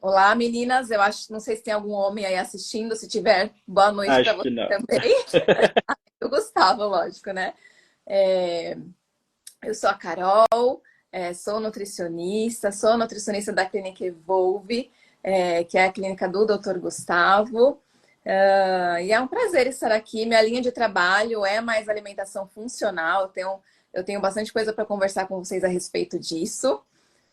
Olá, meninas. Eu acho, não sei se tem algum homem aí assistindo. Se tiver, boa noite para Acho você que não. também. Eu gostava, lógico, né? É, eu sou a Carol, sou nutricionista da Clínica Evolve, que é a clínica do Dr. Gustavo. E é um prazer estar aqui. Minha linha de trabalho é mais alimentação funcional. Eu tenho bastante coisa para conversar com vocês a respeito disso.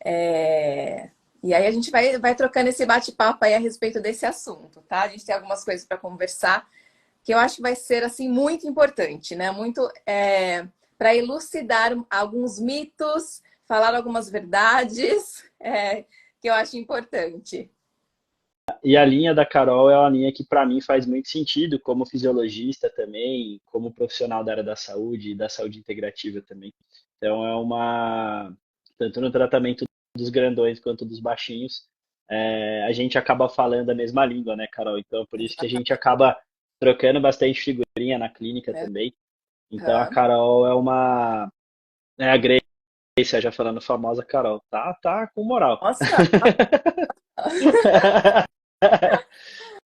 É, E aí a gente vai trocando esse bate-papo aí a respeito desse assunto, tá? A gente tem algumas coisas para conversar que eu acho que vai ser assim muito importante, né? Muito para elucidar alguns mitos, falar algumas verdades que eu acho importante. E a linha da Carol é uma linha que para mim faz muito sentido, como fisiologista também, como profissional da área da saúde e da saúde integrativa também. Então é uma, tanto no tratamento dos grandões quanto dos baixinhos, a gente acaba falando a mesma língua, né, Carol? Então por isso que a gente acaba trocando bastante figurinha na clínica também. Então a Aham. Carol é a Grace, já falando famosa Carol, tá com moral. Nossa,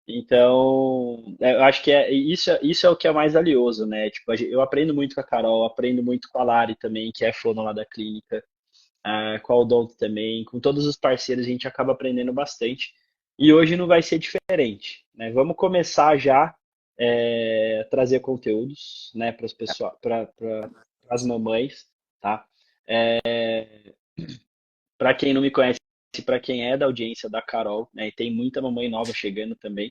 Então, eu acho que isso é o que é mais valioso, né? Tipo, eu aprendo muito com a Carol, aprendo muito com a Lari também, que é fono lá da clínica, com a Odonto também, com todos os parceiros a gente acaba aprendendo bastante. E hoje não vai ser diferente, né? Vamos começar já a trazer conteúdos, né, para as pessoas, para as mamães, tá? Para quem não me conhece, para quem é da audiência da Carol, né, e tem muita mamãe nova chegando também.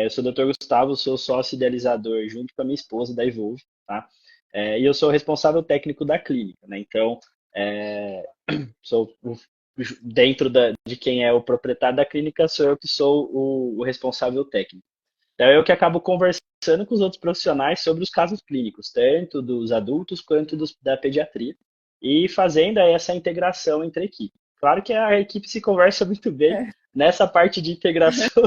Eu sou o Dr. Gustavo, sou sócio idealizador junto com a minha esposa da Evolve, tá? E eu sou o responsável técnico da clínica, né? Então, é, sou dentro de quem é o proprietário da clínica, sou eu que sou o responsável técnico. Então, eu que acabo conversando com os outros profissionais sobre os casos clínicos, tanto dos adultos quanto da pediatria, e fazendo aí essa integração entre a equipe. Claro que a equipe se conversa muito bem. Nessa parte de integração,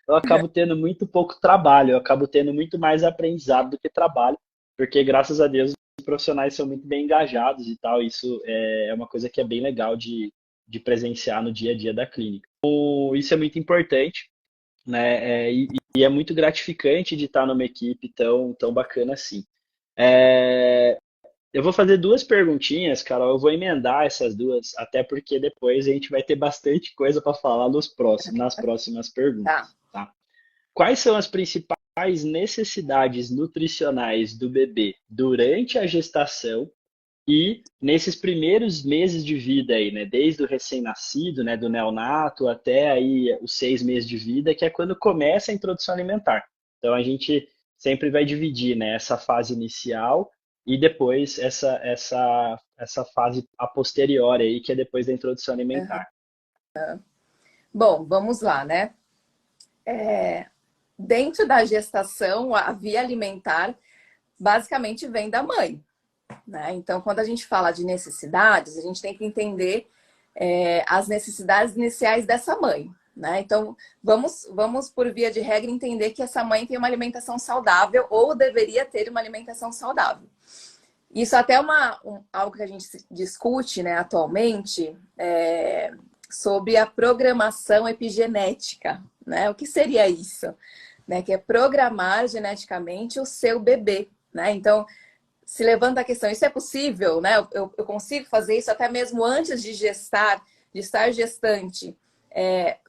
eu acabo tendo muito pouco trabalho, eu acabo tendo muito mais aprendizado do que trabalho, porque graças a Deus os profissionais são muito bem engajados e tal. Isso é uma coisa que é bem legal de presenciar no dia a dia da clínica. Então, isso é muito importante, né? E é muito gratificante de estar numa equipe tão bacana assim. É, eu vou fazer duas perguntinhas, Carol. Eu vou emendar essas duas, até porque depois a gente vai ter bastante coisa para falar nas próximas tá. perguntas, tá? Quais são as principais necessidades nutricionais do bebê durante a gestação e nesses primeiros meses de vida aí, né? Desde o recém-nascido, né? Do neonato até aí os 6 meses de vida, que é quando começa a introdução alimentar. Então a gente sempre vai dividir, né? Essa fase inicial e depois essa fase a posteriori aí, que é depois da introdução Aham. alimentar. Bom, vamos lá, né? Dentro da gestação, a via alimentar basicamente vem da mãe, né? Então, quando a gente fala de necessidades, a gente tem que entender as necessidades iniciais dessa mãe, né? Então, vamos por via de regra entender que essa mãe tem uma alimentação saudável ou deveria ter uma alimentação saudável. Isso até é algo que a gente discute, né, atualmente, sobre a programação epigenética, né? O que seria isso? Né? Que é programar geneticamente o seu bebê, né? Então, se levanta a questão, isso é possível, né? Eu consigo fazer isso até mesmo antes de gestar, de estar gestante,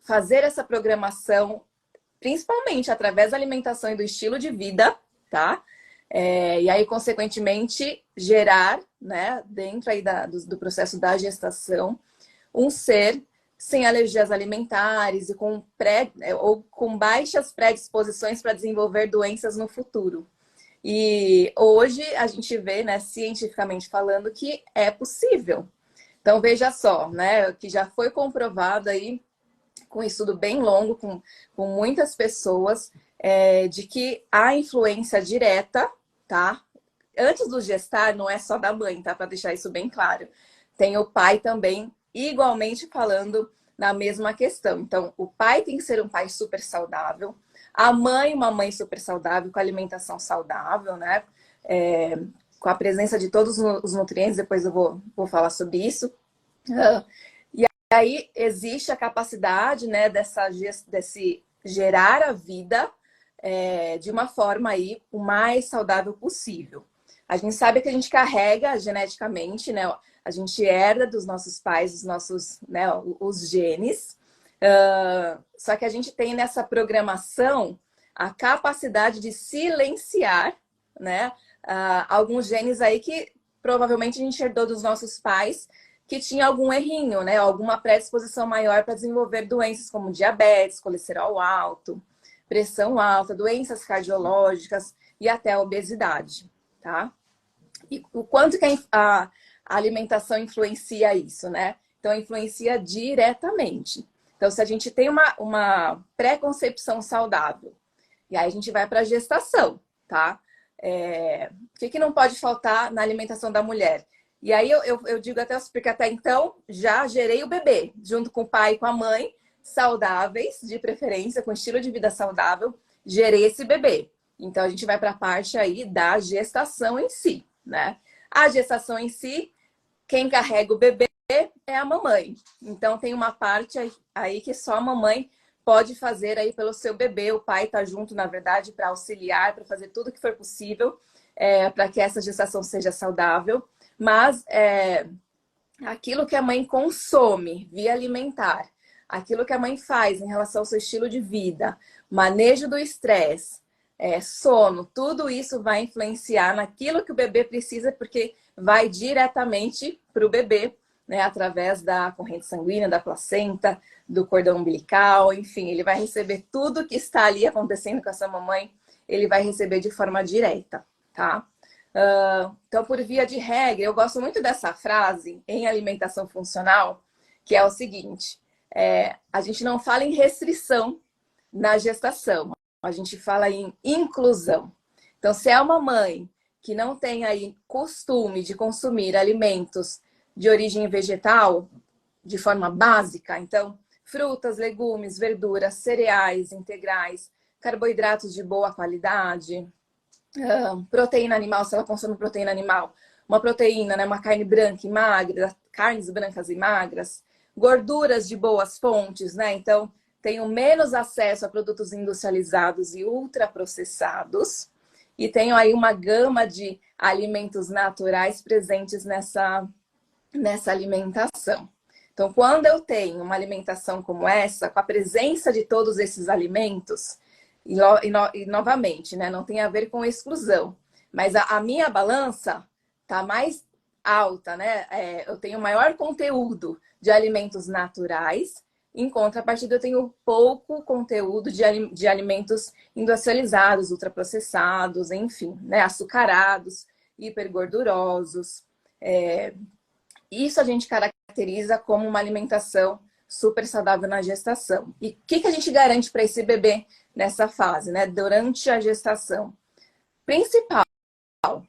fazer essa programação, principalmente através da alimentação e do estilo de vida, tá? E aí, consequentemente, gerar, né, dentro aí do processo da gestação, um ser sem alergias alimentares e ou com baixas predisposições para desenvolver doenças no futuro. E hoje a gente vê, né, cientificamente falando, que é possível. Então, veja só, né, que já foi comprovado aí, com um estudo bem longo, com muitas pessoas, de que há influência direta, tá? Antes do gestar, não é só da mãe, tá? Para deixar isso bem claro. Tem o pai também, igualmente falando na mesma questão. Então, o pai tem que ser um pai super saudável, a mãe, uma mãe super saudável, com alimentação saudável, né? Com a presença de todos os nutrientes, depois eu vou falar sobre isso. aí existe a capacidade, né, desse gerar a vida de uma forma aí o mais saudável possível. A gente sabe que a gente carrega geneticamente, né? A gente herda dos nossos pais os nossos, né, os genes. Só que a gente tem nessa programação a capacidade de silenciar, né, alguns genes aí que provavelmente a gente herdou dos nossos pais, que tinha algum errinho, né, alguma predisposição maior para desenvolver doenças como diabetes, colesterol alto, pressão alta, doenças cardiológicas e até a obesidade, tá? E o quanto que a alimentação influencia isso, né? Então, influencia diretamente. Então, se a gente tem uma pré-concepção saudável, e aí a gente vai para a gestação, tá? O que não pode faltar na alimentação da mulher? E aí eu digo até, porque até então já gerei o bebê, junto com o pai e com a mãe, saudáveis, de preferência, com estilo de vida saudável, gerei esse bebê. Então a gente vai para a parte aí da gestação em si, né? A gestação em si, quem carrega o bebê é a mamãe. Então tem uma parte aí que só a mamãe pode fazer aí pelo seu bebê. O pai está junto, na verdade, para auxiliar, para fazer tudo que for possível para que essa gestação seja saudável. Mas aquilo que a mãe consome via alimentar, aquilo que a mãe faz em relação ao seu estilo de vida, manejo do estresse, sono, tudo isso vai influenciar naquilo que o bebê precisa, porque vai diretamente para o bebê, né, através da corrente sanguínea, da placenta, do cordão umbilical, enfim, ele vai receber tudo que está ali acontecendo com essa mamãe, ele vai receber de forma direta, tá? Então, por via de regra, eu gosto muito dessa frase em alimentação funcional, que é o seguinte: a gente não fala em restrição na gestação, a gente fala em inclusão. Então, se é uma mãe que não tem aí costume de consumir alimentos de origem vegetal de forma básica, então frutas, legumes, verduras, cereais integrais, carboidratos de boa qualidade, proteína animal, se ela consome proteína animal, uma proteína, né, uma carne branca e magra, carnes brancas e magras, gorduras de boas fontes, né? Então, tenho menos acesso a produtos industrializados e ultraprocessados, e tenho aí uma gama de alimentos naturais presentes nessa alimentação. Então, quando eu tenho uma alimentação como essa, com a presença de todos esses alimentos, e novamente, né, não tem a ver com exclusão, mas a minha balança está mais alta, né? Eu tenho maior conteúdo de alimentos naturais, em contrapartida eu tenho pouco conteúdo de alimentos industrializados, ultraprocessados, enfim, né, açucarados, hipergordurosos. Isso a gente caracteriza como uma alimentação super saudável na gestação. E o que a gente garante para esse bebê nessa fase, né? Durante a gestação? Principal,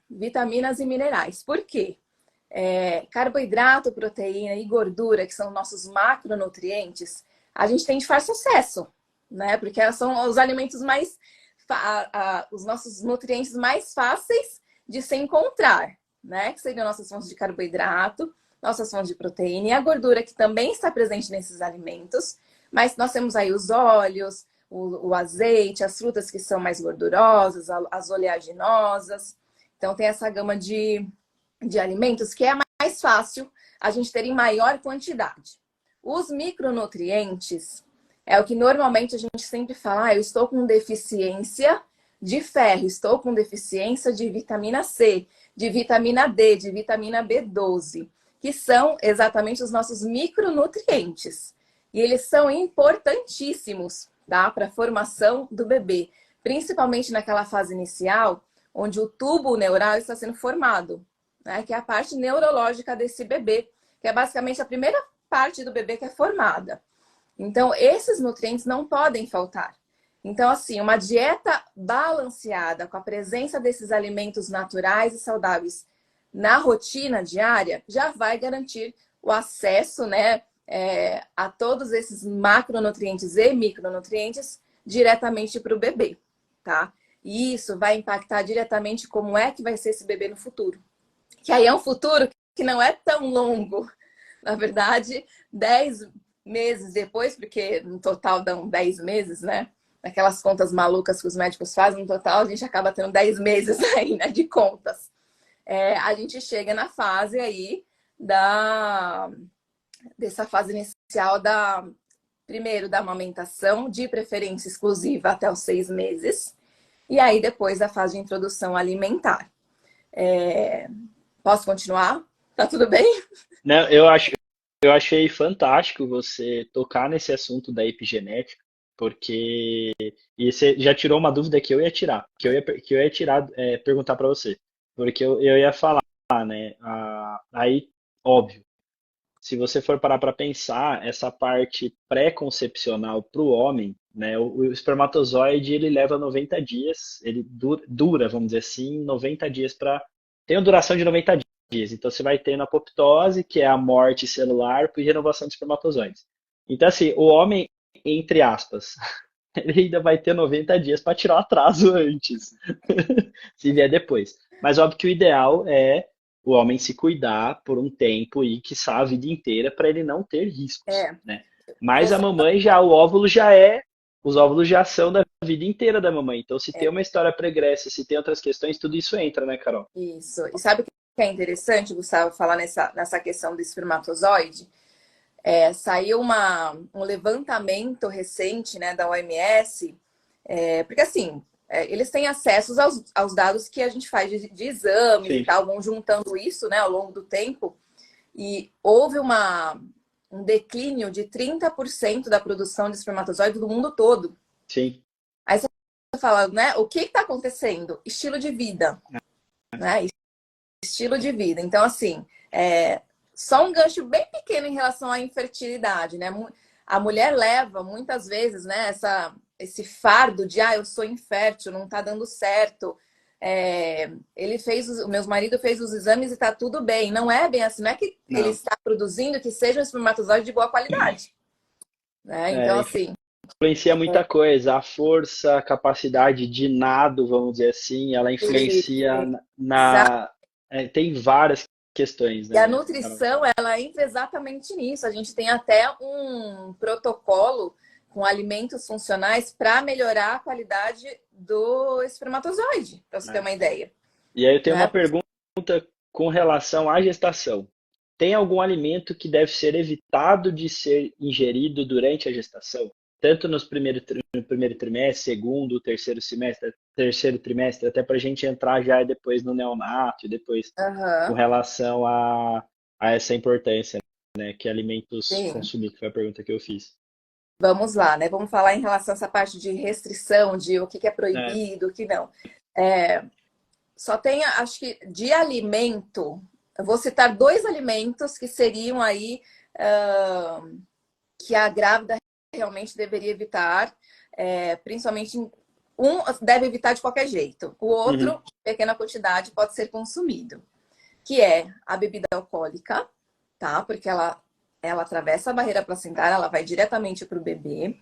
vitaminas e minerais. Por quê? Carboidrato, proteína e gordura, que são nossos macronutrientes, a gente tem de fácil acesso, né? Porque são os alimentos mais... os nossos nutrientes mais fáceis de se encontrar, né? Que seriam nossas fontes de carboidrato, nossas fontes de proteína e a gordura, que também está presente nesses alimentos. Mas nós temos aí os óleos, o azeite, as frutas que são mais gordurosas, as oleaginosas. Então, tem essa gama de alimentos que é mais fácil a gente ter em maior quantidade. Os micronutrientes é o que normalmente a gente sempre fala: eu estou com deficiência de ferro, estou com deficiência de vitamina C, de vitamina D, de vitamina B12, que são exatamente os nossos micronutrientes. E eles são importantíssimos, tá, para a formação do bebê, principalmente naquela fase inicial, onde o tubo neural está sendo formado, né, que é a parte neurológica desse bebê, que é basicamente a primeira parte do bebê que é formada. Então, esses nutrientes não podem faltar. Então, assim, uma dieta balanceada, com a presença desses alimentos naturais e saudáveis na rotina diária, já vai garantir o acesso, né, a todos esses macronutrientes e micronutrientes diretamente para o bebê, tá? E isso vai impactar diretamente como é que vai ser esse bebê no futuro. Que aí é um futuro que não é tão longo, Na verdade, 10 meses depois, porque no total dão 10 meses, né? Aquelas contas malucas que os médicos fazem, no total a gente acaba tendo 10 meses aí, né, de contas. A gente chega na fase aí dessa fase inicial primeiro da amamentação, de preferência exclusiva até os 6 meses, e aí depois da fase de introdução alimentar. Posso continuar? Tá tudo bem? Não, eu achei fantástico você tocar nesse assunto da epigenética, porque e você já tirou uma dúvida que eu ia tirar, perguntar para você, porque eu ia falar, né? Aí, óbvio, se você for parar para pensar, essa parte pré-concepcional para o homem, né? O espermatozoide ele leva 90 dias, ele dura, vamos dizer assim, 90 dias para. Tem uma duração de 90 dias. Então você vai tendo a apoptose, que é a morte celular, por renovação de espermatozoides. Então, assim, o homem, entre aspas, ele ainda vai ter 90 dias para tirar o atraso antes, se vier depois. Mas óbvio que o ideal é o homem se cuidar por um tempo e quiçá a vida inteira para ele não ter riscos, É, né? Mas a você, mamãe os óvulos já são da vida inteira da mamãe. Então, se tem uma história pregressa, se tem outras questões, tudo isso entra, né, Carol? isso. E sabe o que é interessante, Gustavo, falar nessa questão do espermatozoide? Saiu um levantamento recente, né, da OMS, porque assim, eles têm acesso aos dados que a gente faz de exames e Sim, tal, vão juntando isso, né, ao longo do tempo, e houve um declínio de 30% da produção de espermatozoide do mundo todo. sim. Aí você fala, né, o que está acontecendo? Estilo de vida, né? Estilo de vida. Então, assim, só um gancho bem pequeno em relação à infertilidade, né? A mulher leva muitas vezes, né, esse fardo de eu sou infértil, não tá dando certo. O meu marido fez os exames e tá tudo bem. Não é bem assim, não é que ele Não. está produzindo que seja um espermatozoide de boa qualidade. Né? Então, É, assim, influencia muita coisa. A força, a capacidade de nado, vamos dizer assim, ela influencia tem várias questões, e a né, Carol? nutrição, ela entra exatamente nisso. A gente tem até um protocolo com alimentos funcionais para melhorar a qualidade do espermatozoide, para você ter É. uma ideia. E aí eu tenho uma Né? pergunta com relação à gestação. Tem algum alimento que deve ser evitado de ser ingerido durante a gestação? Tanto no primeiro trimestre, segundo, terceiro trimestre, até para a gente entrar já depois no neonato e depois com Aham, relação a essa importância, né? Que alimentos sim. consumir, que foi a pergunta que eu fiz. Vamos lá, né? Vamos falar em relação a essa parte de restrição, de o que é É, proibido, o que não. Só tem, acho que, de alimento, eu vou citar 2 alimentos que seriam aí que a grávida realmente deveria evitar, principalmente um deve evitar de qualquer jeito, o outro, uhum, em pequena quantidade, pode ser consumido, que é a bebida alcoólica, tá? Porque ela atravessa a barreira placentária, ela vai diretamente para o bebê.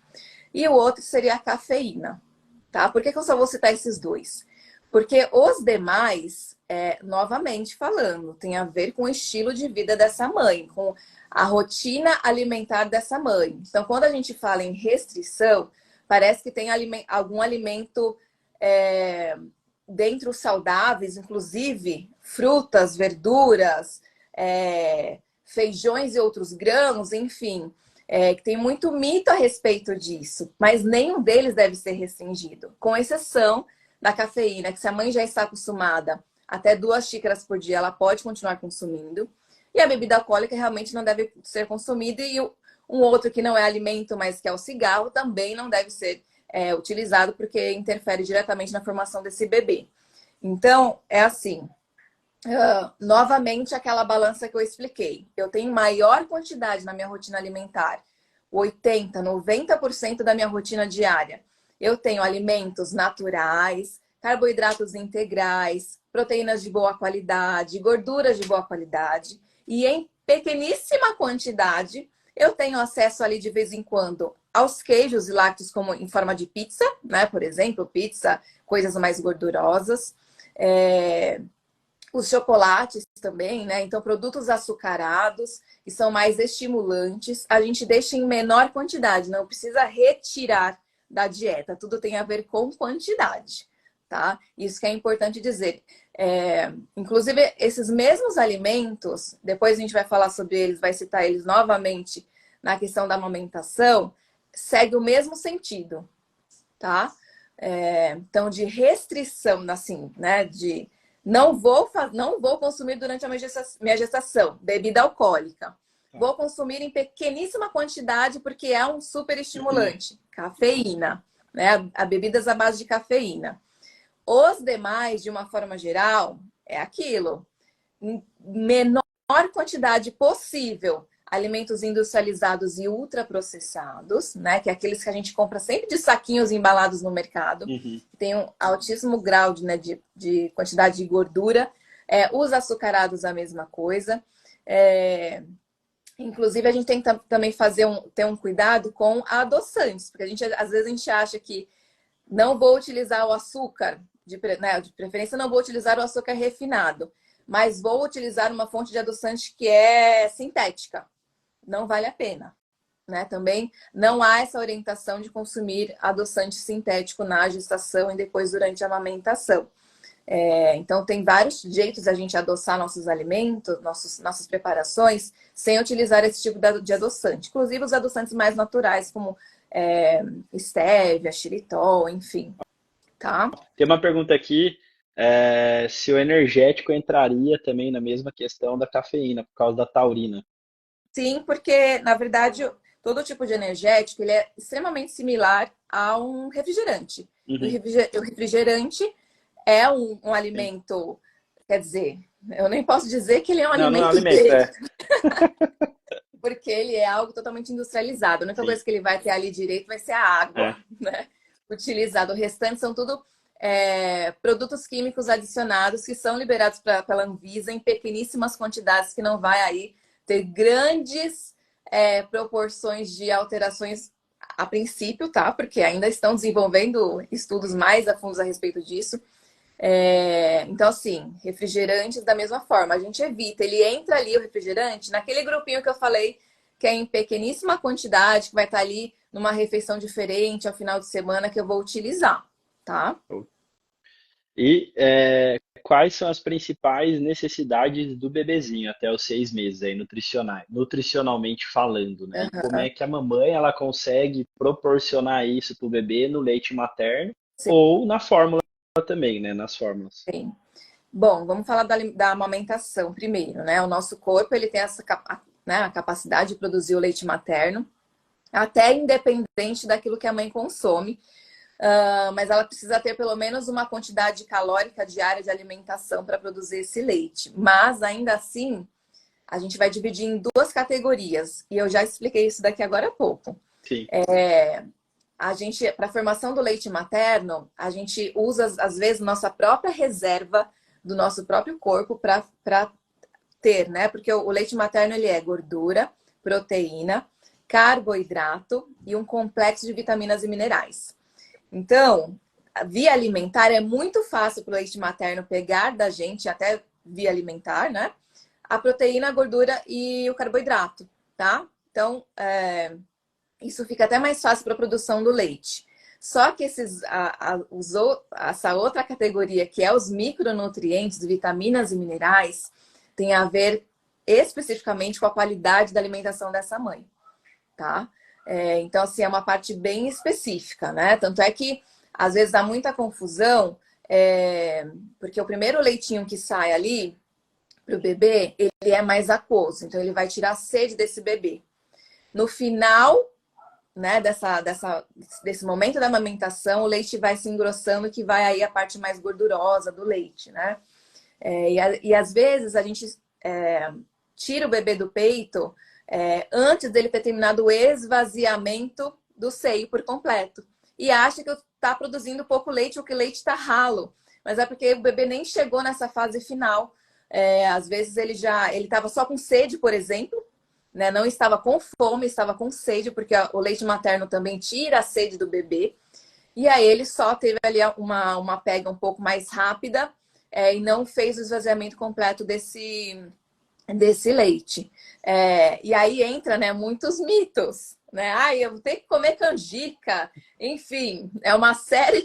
E o outro seria a cafeína, tá? Por que eu só vou citar esses 2? Porque os demais, novamente falando, tem a ver com o estilo de vida dessa mãe, com a rotina alimentar dessa mãe. Então, quando a gente fala em restrição, parece que tem algum alimento dentre os saudáveis, inclusive frutas, verduras, feijões e outros grãos, enfim, que tem muito mito a respeito disso, mas nenhum deles deve ser restringido, com exceção da cafeína, que se a mãe já está acostumada até 2 xícaras por dia, ela pode continuar consumindo. E a bebida alcoólica realmente não deve ser consumida. E um outro que não é alimento, mas que é o cigarro, também não deve ser utilizado, porque interfere diretamente na formação desse bebê. Então, é assim. Novamente, aquela balança que eu expliquei. Eu tenho maior quantidade na minha rotina alimentar, 80, 90% da minha rotina diária. Eu tenho alimentos naturais, carboidratos integrais, proteínas de boa qualidade, gorduras de boa qualidade. E em pequeníssima quantidade, eu tenho acesso ali de vez em quando aos queijos e lácteos, como em forma de pizza, né? Por exemplo, pizza, coisas mais gordurosas. Os chocolates também, né? Então, produtos açucarados, que são mais estimulantes, a gente deixa em menor quantidade, não precisa retirar da dieta. Tudo tem a ver com quantidade, tá? Isso que é importante dizer. Inclusive, esses mesmos alimentos, depois a gente vai falar sobre eles, vai citar eles novamente na questão da amamentação, segue o mesmo sentido, tá? Então, de restrição, assim, né? De não vou consumir durante a minha gestação bebida alcoólica. Vou consumir em pequeníssima quantidade porque é um super estimulante. Cafeína, né? A bebidas à base de cafeína. Os demais, de uma forma geral, é aquilo. Em menor quantidade possível. Alimentos industrializados e ultraprocessados, né? Que é aqueles que a gente compra sempre de saquinhos embalados no mercado. Tem um altíssimo grau de quantidade de gordura. Os açucarados, a mesma coisa. Inclusive, a gente tem que também ter um cuidado com adoçantes. Porque às vezes a gente acha que não vou utilizar o açúcar, de preferência não vou utilizar o açúcar refinado. Mas vou utilizar uma fonte de adoçante que é sintética. Não vale a pena, né? Também não há essa orientação de consumir adoçante sintético na gestação e depois durante a amamentação. Então, tem vários jeitos de a gente adoçar nossos alimentos, nossas preparações, sem utilizar esse tipo de adoçante. Inclusive, os adoçantes mais naturais, como estévia, xilitol, enfim. Tá? Tem uma pergunta aqui, se o energético entraria também na mesma questão da cafeína, por causa da taurina. Sim, porque, na verdade, todo tipo de energético ele é extremamente similar a um refrigerante. O refrigerante é um alimento, quer dizer, eu nem posso dizer que ele é um Não, não é um alimento alimento, porque ele é algo totalmente industrializado. A única coisa que ele vai ter ali direito vai ser a água, né? Utilizado. O restante são tudo produtos químicos adicionados que são liberados pela Anvisa em pequeníssimas quantidades, que não vai aí ter grandes proporções de alterações a princípio, tá? Porque ainda estão desenvolvendo estudos mais a fundo a respeito disso. Então, assim, refrigerantes da mesma forma, a gente evita. Ele entra ali, o refrigerante, naquele grupinho que eu falei, que é em pequeníssima quantidade, que vai estar ali numa refeição diferente ao final de semana que eu vou utilizar, tá? E quais são as principais necessidades do bebezinho até os 6 meses, aí, nutricionalmente falando, né? E como é que a mamãe ela consegue proporcionar isso para o bebê no leite materno ou na fórmula também, né? Nas fórmulas. Sim. Bom, vamos falar da amamentação primeiro, né? O nosso corpo ele tem a capacidade de produzir o leite materno, até independente daquilo que a mãe consome. Mas ela precisa ter pelo menos uma quantidade calórica diária de alimentação para produzir esse leite. Mas ainda assim, a gente vai dividir em duas categorias. E eu já expliquei isso daqui agora há pouco. Sim. Para a formação do leite materno, a gente usa, às vezes, nossa própria reserva do nosso próprio corpo para ter, né? Porque o leite materno ele é gordura, proteína, carboidrato e um complexo de vitaminas e minerais. Então, a via alimentar é muito fácil para o leite materno pegar da gente, até via alimentar, né? A proteína, a gordura e o carboidrato, tá? Então, isso fica até mais fácil para a produção do leite. Só que essa outra categoria, que é os micronutrientes, vitaminas e minerais, tem a ver especificamente com a qualidade da alimentação dessa mãe, tá? Então, assim, é uma parte bem específica, né? Tanto é que, às vezes, dá muita confusão, porque o primeiro leitinho que sai ali para o bebê, ele é mais aquoso. Então, ele vai tirar a sede desse bebê. No final, né, desse momento da amamentação, o leite vai se engrossando, que vai aí a parte mais gordurosa do leite, né? E às vezes, a gente tira o bebê do peito antes dele ter terminado o esvaziamento do seio por completo. E acha que está produzindo pouco leite ou que o leite está ralo. Mas é porque o bebê nem chegou nessa fase final. Às vezes ele estava só com sede, por exemplo, né? Não estava com fome, estava com sede, porque o leite materno também tira a sede do bebê. E aí ele só teve ali uma pega um pouco mais rápida e não fez o esvaziamento completo desse leite. E aí entra, né, muitos mitos, né? Eu vou ter que comer canjica. Enfim, é uma série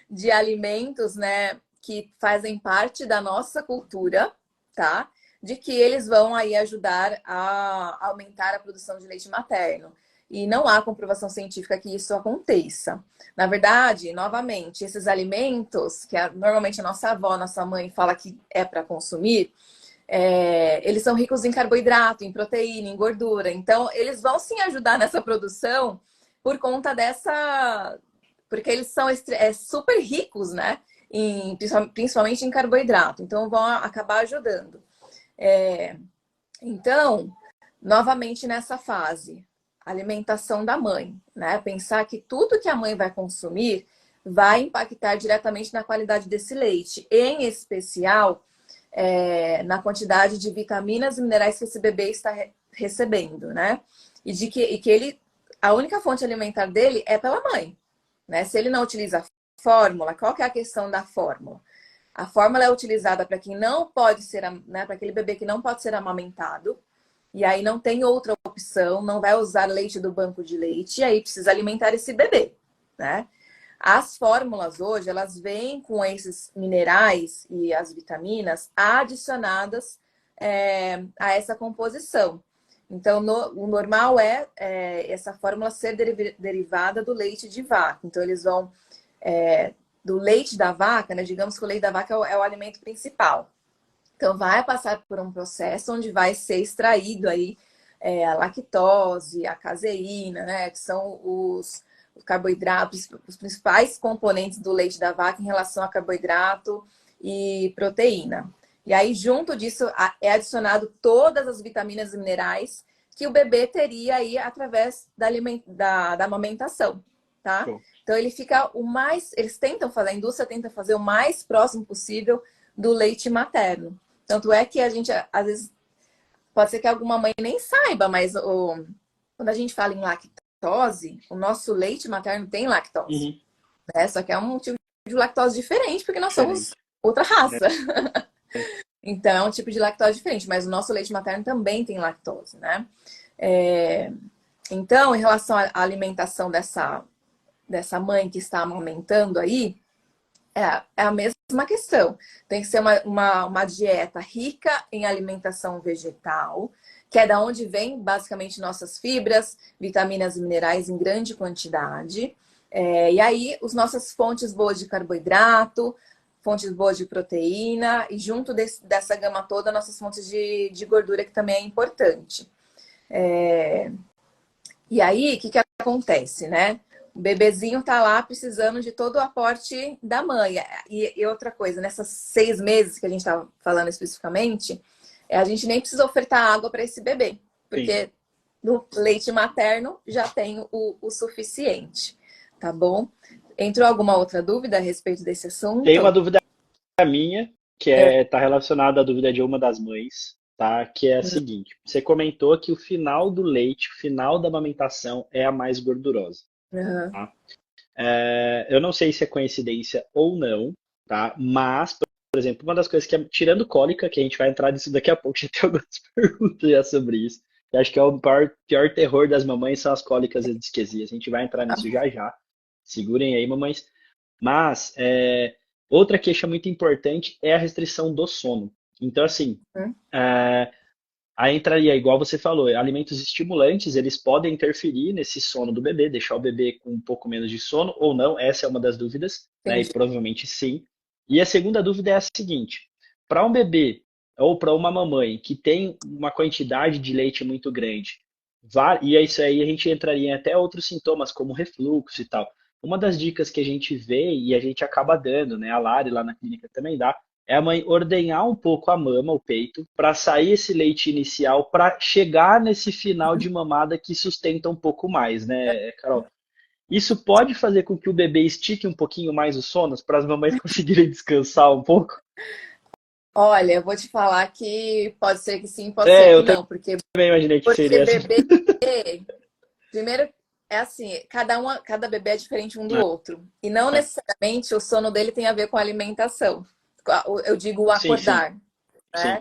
de alimentos, né, que fazem parte da nossa cultura, tá? De que eles vão aí ajudar a aumentar a produção de leite materno. E não há comprovação científica que isso aconteça. Na verdade, novamente, esses alimentos, que normalmente a nossa avó, nossa mãe fala que é para consumir, eles são ricos em carboidrato, em proteína, em gordura. Então, eles vão sim ajudar nessa produção por conta dessa. Porque eles são super ricos, né? Principalmente em carboidrato. Então, vão acabar ajudando. Então, novamente nessa fase, alimentação da mãe, né? Pensar que tudo que a mãe vai consumir vai impactar diretamente na qualidade desse leite, em especial na quantidade de vitaminas e minerais que esse bebê está recebendo, né? E que a única fonte alimentar dele é pela mãe, né? Se ele não utiliza a fórmula, qual que é a questão da fórmula? A fórmula é utilizada para quem não pode ser, né, para aquele bebê que não pode ser amamentado, e aí não tem outra opção, não vai usar leite do banco de leite, e aí precisa alimentar esse bebê, né? As fórmulas hoje, elas vêm com esses minerais e as vitaminas adicionadas a essa composição. Então, o normal essa fórmula ser derivada do leite de vaca. Então, eles vão do leite da vaca, né? Digamos que o leite da vaca é o alimento principal. Então, vai passar por um processo onde vai ser extraído aí a lactose, a caseína, né? Que são os carboidratos, os principais componentes do leite da vaca em relação a carboidrato e proteína. E aí, junto disso, é adicionado todas as vitaminas e minerais que o bebê teria aí através da amamentação, tá? Então, ele fica eles tentam fazer, a indústria tenta fazer o mais próximo possível do leite materno. Tanto é que a gente, às vezes, pode ser que alguma mãe nem saiba, mas quando a gente fala em lactose, o nosso leite materno tem lactose. Uhum. Né? Só que é um tipo de lactose diferente, porque nós somos outra raça. Então, é um tipo de lactose diferente, mas o nosso leite materno também tem lactose, né? Então, em relação à alimentação dessa mãe que está amamentando aí, é a mesma questão. Tem que ser uma dieta rica em alimentação vegetal, que é da onde vem basicamente nossas fibras, vitaminas e minerais em grande quantidade. E aí, as nossas fontes boas de carboidrato, fontes boas de proteína, e junto dessa gama toda, nossas fontes de gordura, que também é importante. E aí, o que acontece, né? O bebezinho tá lá precisando de todo o aporte da mãe. E outra coisa, nessas 6 meses que a gente tá falando especificamente, a gente nem precisa ofertar água para esse bebê, porque sim, no leite materno já tem o suficiente, tá bom? Entrou alguma outra dúvida a respeito desse assunto? Tem uma dúvida minha, que tá relacionada à dúvida de uma das mães, tá? Que é a seguinte: você comentou que o final do leite, o final da amamentação é a mais gordurosa. Tá? Eu não sei se é coincidência ou não, tá? Mas, por exemplo, uma das coisas que tirando cólica, que a gente vai entrar nisso daqui a pouco, já tem algumas perguntas já sobre isso. Eu acho que é o pior terror das mamães são as cólicas e disquesias. A gente vai entrar nisso já já. Segurem aí, mamães. Mas outra queixa muito importante é a restrição do sono. Então, assim, aí entraria, igual você falou, alimentos estimulantes, eles podem interferir nesse sono do bebê, deixar o bebê com um pouco menos de sono ou não, essa é uma das dúvidas, né? E provavelmente sim. E a segunda dúvida é a seguinte: para um bebê ou para uma mamãe que tem uma quantidade de leite muito grande, e é isso aí a gente entraria em até outros sintomas, como refluxo e tal. Uma das dicas que a gente vê e a gente acaba dando, né? A Lari lá na clínica também dá, é a mãe ordenhar um pouco a mama, o peito, para sair esse leite inicial, para chegar nesse final de mamada que sustenta um pouco mais, né, Carol? Isso pode fazer com que o bebê estique um pouquinho mais os sonos, para as mamães conseguirem descansar um pouco? Olha, eu vou te falar que pode ser que sim, pode ser que não, porque também imaginei que seria bebê, primeiro é assim, cada bebê é diferente um do outro, e não necessariamente o sono dele tem a ver com a alimentação, Eu digo o Sim, sim, acordar, sim.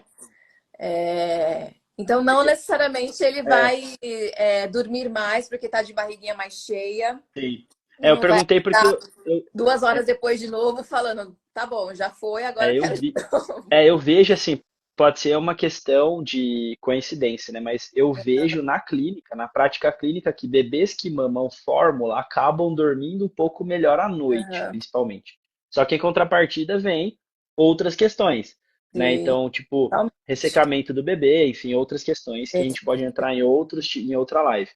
né? Então, não necessariamente ele É, vai dormir mais porque está de barriguinha mais cheia sim. e É, eu não vai perguntei porque estar eu, 2 horas depois de novo falando, tá bom, já foi, agora eu eu quero de vi, novo. eu vejo assim, pode ser uma questão de coincidência, né? Mas eu vejo na clínica, na prática clínica, que bebês que mamam fórmula acabam dormindo um pouco melhor à noite, Aham, principalmente. Só que em contrapartida vem outras questões, né? sim, Então, tipo, totalmente. ressecamento do bebê, enfim, outras questões que a gente pode entrar em em outra live.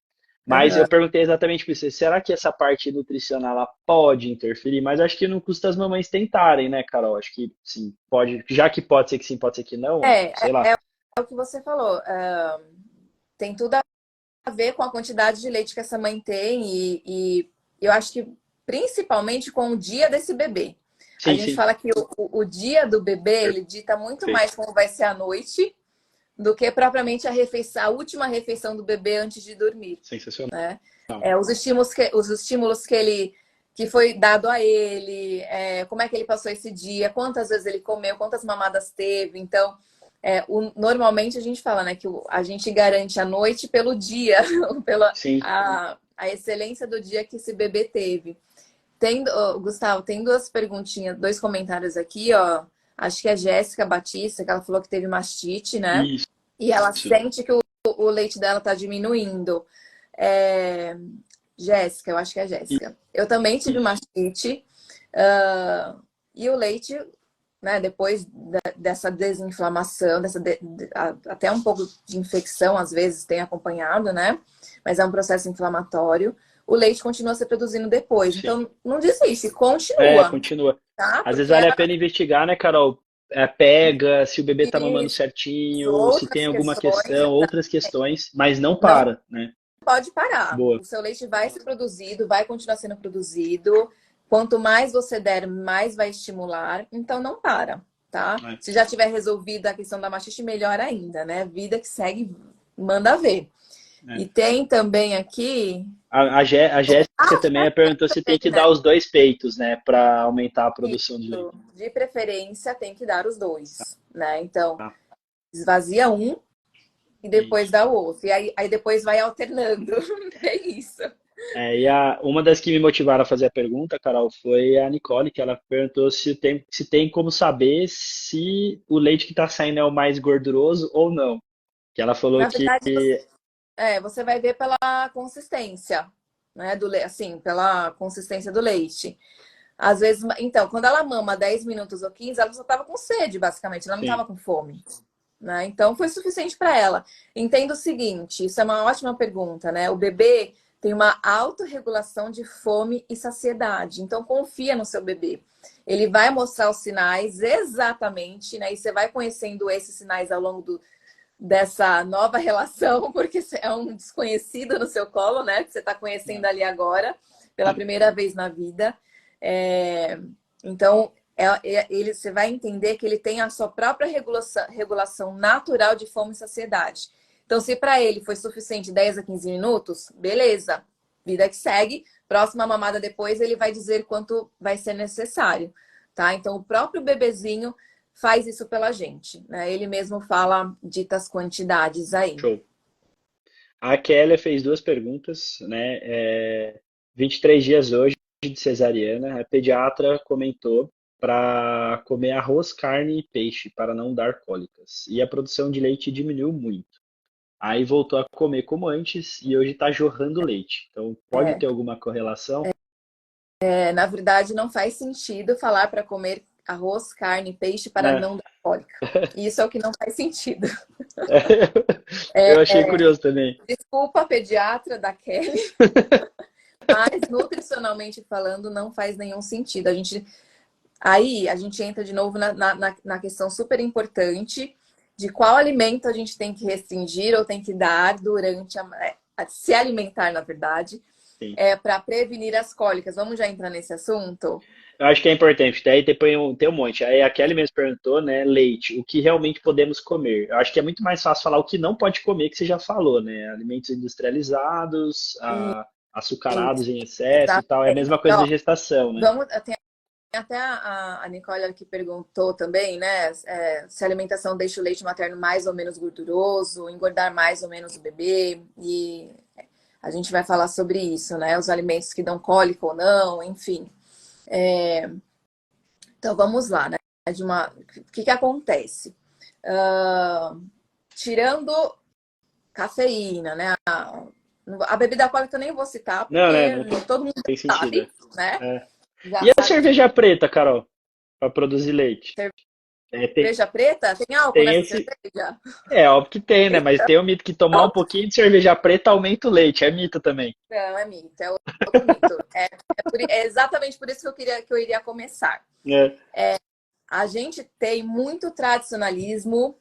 Mas eu Aham. perguntei exatamente para você, será que essa parte nutricional ela pode interferir? Mas acho que não custa as mamães tentarem, né, Carol? Acho que sim, pode, já que pode ser que sim, pode ser que não, É, sei lá. é o que você falou. Tem tudo a ver com a quantidade de leite que essa mãe tem e eu acho que principalmente com o dia desse bebê. A Sim, gente sim, fala que o dia do bebê ele dita muito perfeito. mais como vai ser a noite do que propriamente a última refeição do bebê antes de dormir, Sensacional. né? Os estímulos que foi dado a ele, como é que ele passou esse dia, quantas vezes ele comeu, quantas mamadas teve. Então, normalmente a gente fala, né, que a gente garante a noite pelo dia, pela Sim, a excelência do dia que esse bebê teve. Gustavo, tem duas perguntinhas, dois comentários aqui, ó. Acho que é Jéssica Batista, que ela falou que teve mastite, né? isso. E ela sente que o leite dela tá diminuindo. É, Jéssica, eu acho que é Jéssica. Eu também tive Isso. mastite. ah, e o leite, né, depois dessa desinflamação, até um pouco de infecção, às vezes tem acompanhado, né? Mas é um processo inflamatório. O leite continua se produzindo depois. Sim. Então, não desiste, É, continua, continua. tá? Às vezes Porque vale a pena investigar, né, Carol? É, pega se o bebê tá mamando as certinho, se tem outras alguma questões questão, outras questões, mas não não para, né? pode parar. Boa. O seu leite vai ser produzido, vai continuar sendo produzido. Quanto mais você der, mais vai estimular. Então não para, tá? É. Se já tiver resolvido a questão da mastite, melhor ainda, né? Vida que segue, manda ver. É. E tem também aqui. A Jéssica também perguntou se tem Tem, que né? dar os dois peitos, né, para aumentar a produção de leite. Isso. De preferência, tem que dar os dois, né? Então, Tá? esvazia um e depois Isso. dá o outro. E aí depois vai alternando. É isso. É, e uma das que me motivaram a fazer a pergunta, Carol, foi a Nicole, que ela perguntou se tem como saber se o leite que está saindo é o mais gorduroso ou não. Que ela falou Na que verdade, você vai ver pela consistência, né? Assim, pela consistência do leite. Às vezes, então, quando ela mama 10 minutos ou 15, ela só estava com sede, basicamente, ela não sim, estava com fome, né? Então, foi suficiente para ela. Entenda o seguinte, isso é uma ótima pergunta, né? O bebê tem uma autorregulação de fome e saciedade, então confia no seu bebê. Ele vai mostrar os sinais exatamente, né? E você vai conhecendo esses sinais ao longo dessa nova relação, porque é um desconhecido no seu colo, né? Que você está conhecendo ali agora, pela primeira vez na vida. É, então, você vai entender que ele tem a sua própria regulação natural de fome e saciedade. Então, se para ele foi suficiente 10 a 15 minutos, beleza, vida que segue. Próxima mamada depois, ele vai dizer quanto vai ser necessário, tá? Então, o próprio bebezinho faz isso pela gente, né? Ele mesmo fala ditas quantidades aí. show. A Kélia fez duas perguntas, né? 23 dias hoje de cesariana, a pediatra comentou para comer arroz, carne e peixe para não dar cólicas. E a produção de leite diminuiu muito. Aí voltou a comer como antes e hoje está jorrando leite. Então pode É, ter alguma correlação? na verdade, não faz sentido falar para comer arroz, carne, peixe para É. não dar cólica. Isso é o que não faz sentido. Eu achei curioso também. Desculpa, pediatra da Kelly, mas nutricionalmente falando, não faz nenhum sentido. Aí a gente entra de novo na questão super importante de qual alimento a gente tem que restringir ou tem que dar durante se alimentar, na verdade, Sim. para prevenir as cólicas. Vamos já entrar nesse assunto? Eu acho que é importante. Daí tem um monte. Aí a Kelly mesmo perguntou, né? Leite, o que realmente podemos comer? Eu acho que é muito mais fácil falar o que não pode comer, que você já falou, né? Alimentos industrializados, E, açucarados em excesso e tal. É a exatamente. mesma coisa da Ó, gestação, né? vamos, até a Nicole que perguntou também, né? Se a alimentação deixa o leite materno mais ou menos gorduroso, engordar mais ou menos o bebê. E a gente vai falar sobre isso, né? Os alimentos que dão cólica ou não, enfim. Então vamos lá, né? O que acontece? Tirando cafeína, né? A bebida alcoólica eu nem vou citar, Não, né? porque Não todo mundo tem sentido. sabe, né? É. Já E a sabe cerveja preta, Carol, para produzir leite? Tem, cerveja preta? Tem álcool tem nessa esse. cerveja? É óbvio que tem, né? Mas tem o mito que tomar um Então, pouquinho de cerveja preta aumenta o leite. É mito também. não, é mito, é outro mito. É exatamente por isso que eu iria começar. É. A gente tem muito tradicionalismo,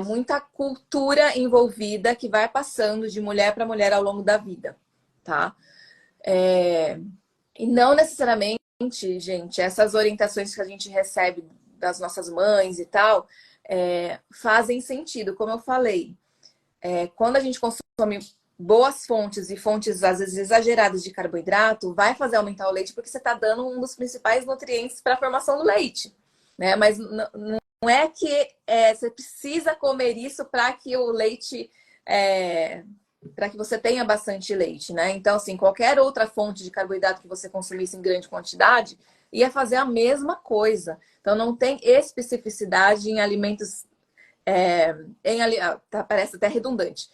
muita cultura envolvida que vai passando de mulher para mulher ao longo da vida, tá? E não necessariamente, gente, essas orientações que a gente recebe das nossas mães e tal, fazem sentido, como eu falei. Quando a gente consome boas fontes e fontes, às vezes, exageradas de carboidrato, vai fazer aumentar o leite porque você está dando um dos principais nutrientes para a formação do leite, né? Mas não é que você precisa comer isso para que o leite... para que você tenha bastante leite, né? Então, assim, qualquer outra fonte de carboidrato que você consumisse em grande quantidade ia fazer a mesma coisa. Então, não tem especificidade em alimentos parece até redundante.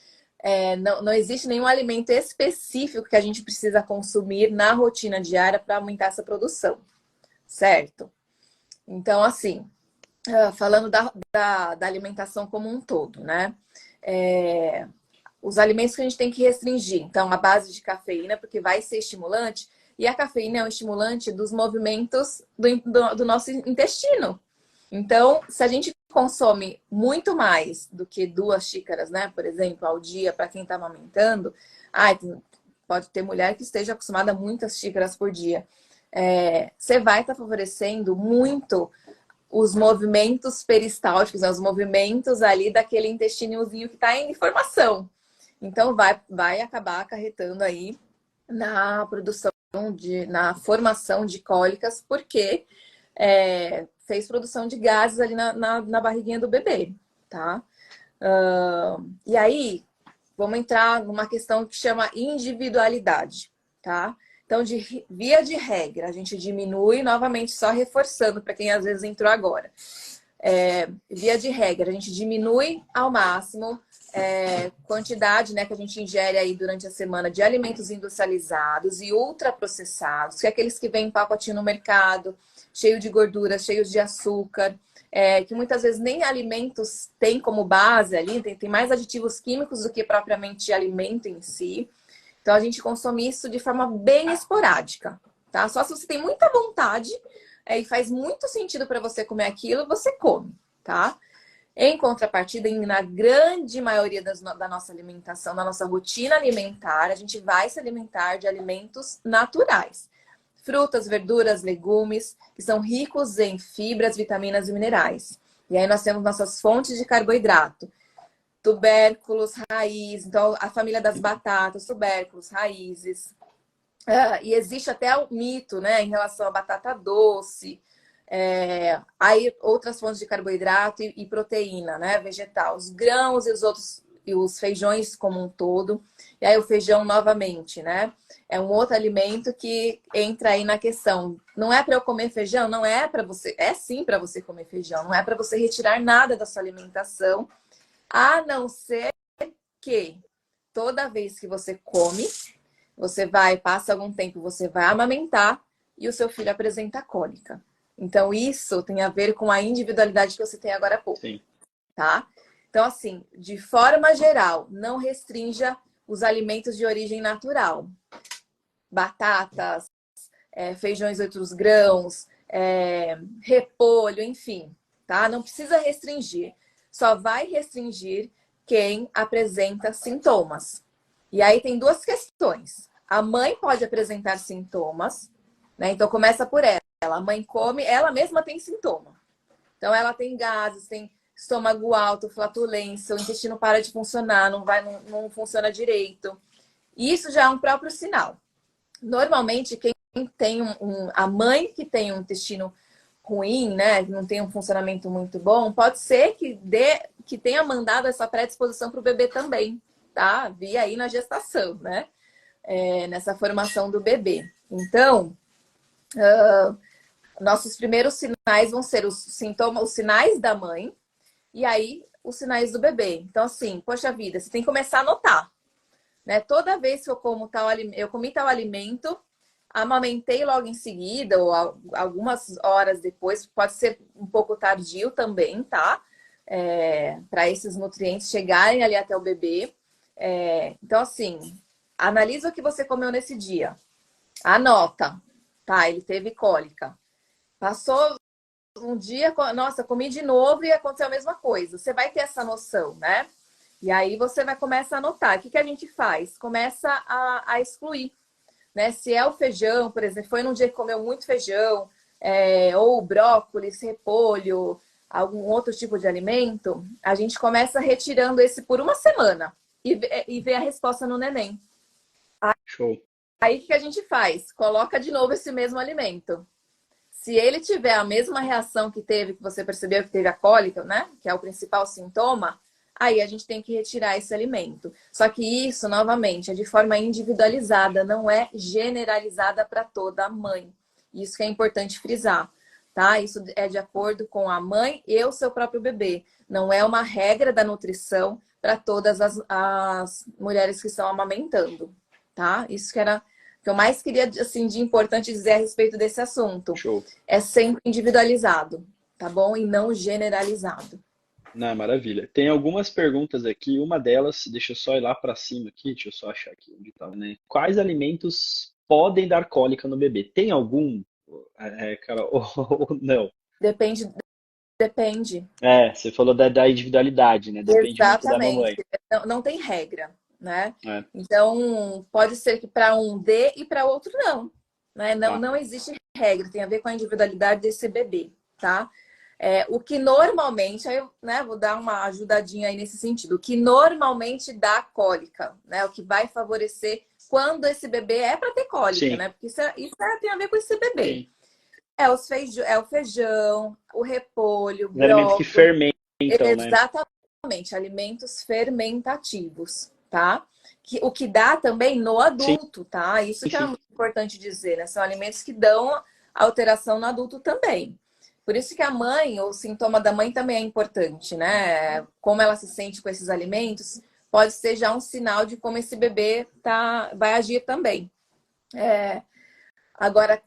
Não existe nenhum alimento específico que a gente precisa consumir na rotina diária para aumentar essa produção, certo? Então, assim, falando da alimentação como um todo, né? Os alimentos que a gente tem que restringir. Então, a base de cafeína, porque vai ser estimulante, e a cafeína é um estimulante dos movimentos do nosso intestino. Então, se a gente consome muito mais do que 2 xícaras, né, por exemplo, ao dia, para quem está amamentando, pode ter mulher que esteja acostumada a muitas xícaras por dia. Você vai estar favorecendo muito os movimentos peristálticos, né, os movimentos ali daquele intestinozinho que está em formação. Então, vai acabar acarretando aí na produção na formação de cólicas, porque fez produção de gases ali na barriguinha do bebê, tá? E aí, vamos entrar numa questão que chama individualidade, tá? Então, via de regra, a gente diminui, novamente, só reforçando para quem às vezes entrou agora. Via de regra, a gente diminui ao máximo quantidade, né, que a gente ingere aí durante a semana de alimentos industrializados e ultraprocessados, que é aqueles que vêm em pacotinho no mercado, cheio de gordura, cheios de açúcar, que muitas vezes nem alimentos têm como base ali, tem mais aditivos químicos do que propriamente alimento em si. Então, a gente consome isso de forma bem esporádica, tá? Só se você tem muita vontade e faz muito sentido para você comer aquilo, você come, tá? Em contrapartida, na grande maioria da nossa alimentação, da nossa rotina alimentar, a gente vai se alimentar de alimentos naturais. Frutas, verduras, legumes, que são ricos em fibras, vitaminas e minerais. E aí nós temos nossas fontes de carboidrato. Tubérculos, raiz, então a família das batatas, tubérculos, raízes. E existe até o mito, né, em relação à batata doce. Aí outras fontes de carboidrato e proteína, né, vegetal, os grãos e os feijões como um todo. E aí o feijão novamente, né? É um outro alimento que entra aí na questão. Não é para eu comer feijão, não é para você, é sim para você comer feijão, não é para você retirar nada da sua alimentação, a não ser que toda vez que você come, passa algum tempo, você vai amamentar e o seu filho apresenta cólica. Então, isso tem a ver com a individualidade que você tem agora há pouco, Sim. tá? Então, assim, de forma geral, não restrinja os alimentos de origem natural. Batatas, feijões, outros grãos, repolho, enfim, tá? Não precisa restringir. Só vai restringir quem apresenta sintomas. E aí tem 2 questões. A mãe pode apresentar sintomas, né? Então começa por ela. A mãe come, ela mesma tem sintoma. Então ela tem gases, tem estômago alto, flatulência, o intestino para de funcionar, não funciona direito. E isso já é um próprio sinal. Normalmente, quem tem a mãe que tem um intestino ruim, né, não tem um funcionamento muito bom, pode ser que tenha mandado essa predisposição para o bebê também, tá? Via aí na gestação, né? Nessa formação do bebê. Então, nossos primeiros sinais vão ser os sintomas, os sinais da mãe, e aí os sinais do bebê. Então, assim, poxa vida, você tem que começar a anotar, né? Toda vez que eu comi tal alimento, amamentei logo em seguida, ou algumas horas depois, pode ser um pouco tardio também, tá? Para esses nutrientes chegarem ali até o bebê. Então, assim, analisa o que você comeu nesse dia. Anota. Tá, ele teve cólica. Passou um dia, nossa, comi de novo e aconteceu a mesma coisa. Você vai ter essa noção, né? E aí você vai começar a anotar. O que a gente faz? Começa a excluir, né? Se é o feijão, por exemplo, foi num dia que comeu muito feijão, ou brócolis, repolho, algum outro tipo de alimento, a gente começa retirando esse por uma semana e vê a resposta no neném. Show. Aí o que a gente faz? Coloca de novo esse mesmo alimento. Se ele tiver a mesma reação que teve, que você percebeu que teve a cólica, né? Que é o principal sintoma, aí a gente tem que retirar esse alimento. Só que isso, novamente, é de forma individualizada, não é generalizada para toda a mãe. Isso que é importante frisar, tá? Isso é de acordo com a mãe e o seu próprio bebê. Não é uma regra da nutrição para todas as mulheres que estão amamentando, tá? Isso que era que eu mais queria, assim, de importante dizer a respeito desse assunto. Show. É sempre individualizado, tá bom? E não generalizado. Não, maravilha. Tem algumas perguntas aqui. Uma delas, deixa eu só ir lá para cima aqui, deixa eu só achar aqui onde estava, né? Quais alimentos podem dar cólica no bebê? Tem algum, Carol, ou não? Depende, depende. Você falou da individualidade, né? Depende muito da Exatamente. mamãe. Não tem regra, né? É, Então, pode ser que para um dê e para outro não, né? Não, tá. não existe regra, tem a ver com a individualidade desse bebê, tá? O que normalmente, aí eu, né, vou dar uma ajudadinha aí nesse sentido, o que normalmente dá cólica, né? O que vai favorecer quando esse bebê é para ter cólica, Sim, né? Porque tem a ver com esse bebê. sim. É o feijão, o repolho, Os alimentos que brócolis. fermentam, né? Exatamente, alimentos fermentativos, tá? O que dá também no Sim, adulto, tá? Isso que é sim. muito importante dizer, né? São alimentos que dão alteração no adulto também. Por isso que a mãe, o sintoma da mãe também é importante, né? Como ela se sente com esses alimentos, pode ser já um sinal de como esse bebê vai agir também. Agora,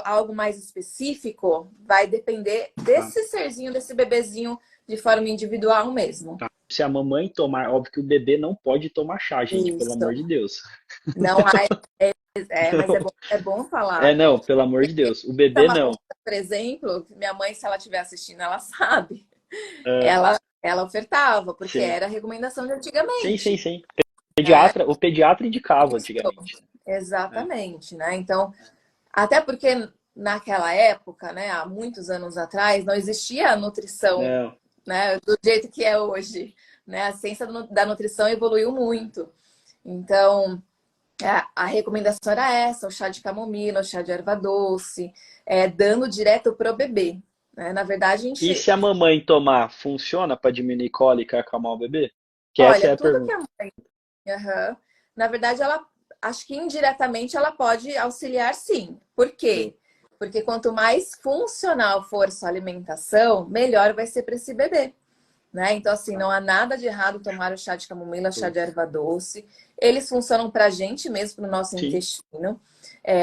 algo mais específico, vai depender Tá, desse serzinho, desse bebezinho, de forma individual mesmo. tá. Se a mamãe tomar, óbvio que o bebê não pode tomar chá, gente, pelo amor Isso. de Deus. Não há. Mas é bom falar. Não, pelo amor de Deus. O bebê Uma não. onça, por exemplo, minha mãe, se ela estiver assistindo, ela sabe. Ah, Ela ofertava, porque sim. era a recomendação de Sim, sim, antigamente. sim. Né? O pediatra indicava Isso. antigamente, né? Exatamente, né? Então, até porque naquela época, né, há muitos anos atrás, não existia a nutrição, Não, né, do jeito que é hoje, né? A ciência da nutrição evoluiu muito. Então, a recomendação era essa, o chá de camomila, o chá de erva doce, dando direto pro bebê, né? Na verdade, a e gente, se a mamãe tomar, funciona para diminuir cólica e acalmar o bebê? Que essa olha, é a tudo que pergunta. a mãe, aham. Na verdade, acho que indiretamente ela pode auxiliar sim. Por Show. quê? Porque quanto mais funcional for sua alimentação, melhor vai ser para esse bebê. Né? Então, assim, Tá, não há nada de errado tomar o chá de camomila, chá show. de erva doce. Eles funcionam para a gente mesmo, para o nosso Sim, intestino.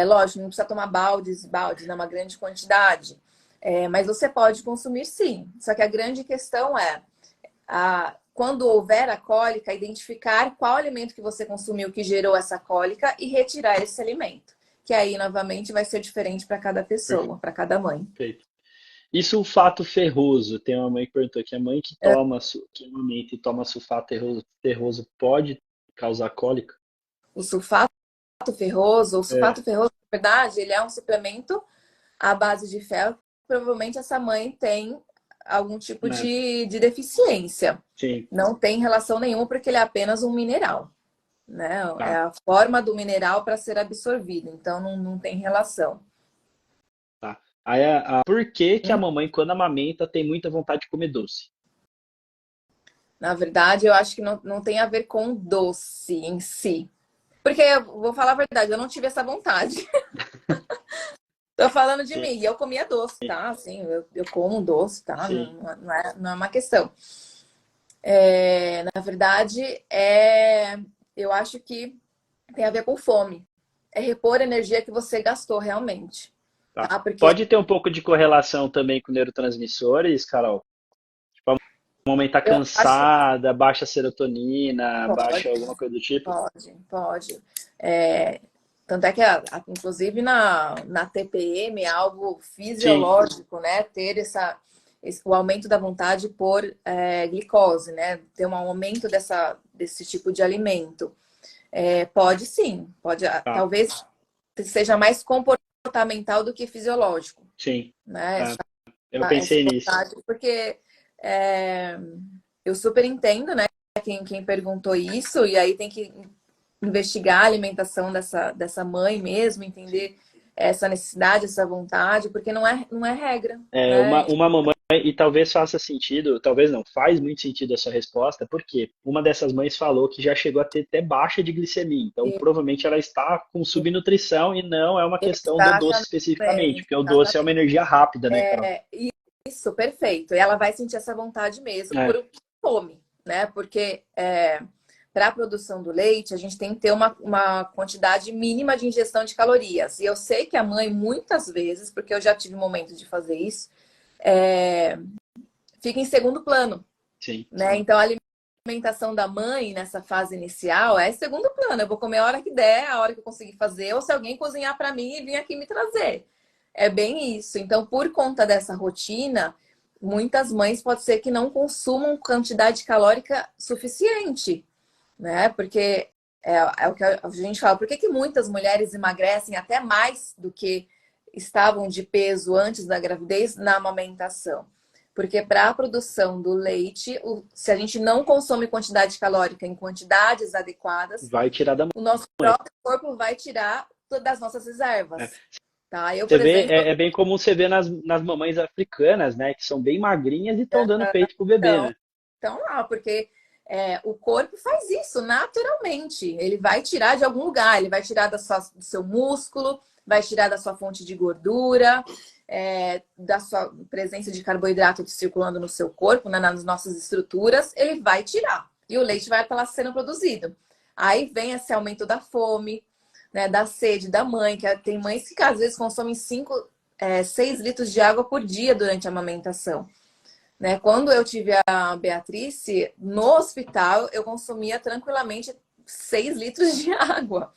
Lógico, não precisa tomar baldes, baldes, não é uma grande quantidade. Mas você pode consumir sim. Só que a grande questão é, quando houver a cólica, identificar qual alimento que você consumiu que gerou essa cólica e retirar esse alimento. Que aí, novamente, vai ser diferente para cada pessoa, para cada mãe. perfeito. E sulfato ferroso? Tem uma mãe que perguntou que a mãe que que amamenta e toma sulfato ferroso pode causar cólica? O É, sulfato ferroso, na verdade, ele é um suplemento à base de ferro. Provavelmente essa mãe tem algum tipo né? de deficiência. Sim, Não tem relação nenhuma, porque ele é apenas um mineral, né? É Tá, a forma do mineral para ser absorvido, então não tem relação. tá. Aí, por que que a mamãe, quando amamenta, tem muita vontade de comer doce? Na verdade, eu acho que não tem a ver com doce em si. Porque, eu vou falar a verdade, eu não tive essa vontade. Tô falando de Sim, mim. E eu comia doce, tá? Assim, eu como doce, tá? sim. Não é uma questão. Na verdade, eu acho que tem a ver com fome. É repor a energia que você gastou realmente. Tá. Tá? Porque Pode ter um pouco de correlação também com neurotransmissores, Carol? Tipo, a mamãe tá eu acho que cansada, baixa serotonina, baixa pode. alguma coisa do tipo? Pode. Tanto é que, inclusive, na TPM é algo Sim, fisiológico, né? Ter o aumento da vontade por glicose, né? Ter um aumento desse tipo de alimento. Pode sim, pode. tá. Talvez seja mais comportamental do que fisiológico, Sim. né? É, eu Essa pensei nisso. vontade, porque é, eu super entendo, né? Quem perguntou isso, e aí tem que investigar a alimentação dessa mãe mesmo, entender essa necessidade, essa vontade, porque não é regra, É, né? uma mamãe, e talvez faça sentido, talvez não, faz muito sentido a sua resposta, porque uma dessas mães falou que já chegou a ter até baixa de glicemia, então E- provavelmente ela está com subnutrição e não é uma questão do doce especificamente, Exatamente, porque o doce é uma exatamente. energia rápida, né, Carol? É, isso, perfeito. E ela vai sentir essa vontade mesmo É, por fome, né? Porque para a produção do leite, a gente tem que ter uma quantidade mínima de ingestão de calorias. E eu sei que a mãe, muitas vezes, porque eu já tive momento de fazer isso, é, fica em segundo plano, sim. né? Então, a alimentação da mãe nessa fase inicial é segundo plano. Eu vou comer a hora que der, a hora que eu conseguir fazer, ou se alguém cozinhar para mim e vir aqui me trazer. É bem isso. Então, por conta dessa rotina, muitas mães pode ser que não consumam quantidade calórica suficiente, né? Porque é o que a gente fala. Por que que muitas mulheres emagrecem até mais do que estavam de peso antes da gravidez na amamentação? Porque para a produção do leite, se a gente não consome quantidade calórica em quantidades adequadas, Vai tirar da o nosso mãe. próprio corpo vai tirar das nossas É. reservas. Tá? Eu, Você por vê, exemplo, é bem comum você ver nas mamães africanas, né, que são bem magrinhas e estão dando peito pro bebê, então, né? então lá, porque o corpo faz isso naturalmente. Ele vai tirar de algum lugar, ele vai tirar do seu músculo, vai tirar da sua fonte de gordura, da sua presença de carboidrato circulando no seu corpo, né, nas nossas estruturas, ele vai tirar. E o leite vai estar lá sendo produzido. Aí vem esse aumento da fome, né, da sede da mãe, que tem mães que às vezes consomem 6 litros de água por dia durante a amamentação. Né? Quando eu tive a Beatrice, no hospital, eu consumia tranquilamente 6 litros de água.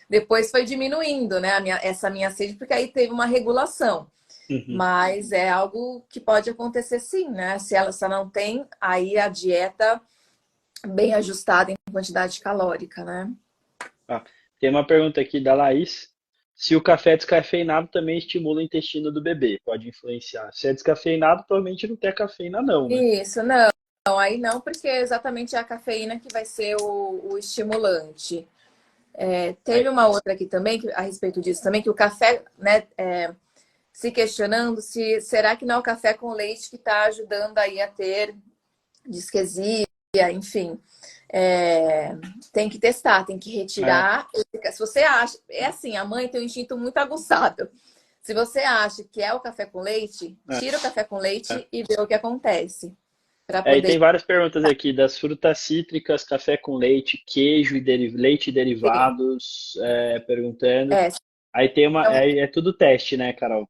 Depois foi diminuindo, né, essa minha sede, porque aí teve uma regulação. Uhum. Mas é algo que pode acontecer sim, né? Se ela só não tem, aí a dieta bem ajustada em quantidade calórica, né? Tá. Tem uma pergunta aqui da Laís. Se o café descafeinado também estimula o intestino do bebê, pode influenciar. Se é descafeinado, provavelmente não tem cafeína, não, né? Isso, não. Aí não, porque é exatamente a cafeína que vai ser o estimulante. Teve Aí, uma outra aqui também, a respeito disso também, que o café, né, se questionando se será que não é o café com leite que está ajudando aí a ter disquesia, enfim. Tem que testar, tem que é, retirar. Se você acha, é assim, a mãe tem um instinto muito aguçado. Se você acha que é o café com leite, é, tira o café com é. leite e vê o que acontece. Para E poder tem várias perguntas aqui das frutas cítricas, café com leite, queijo e leite e ter. derivados, perguntando. É, Aí tem uma, são, é tudo teste, né, Carol?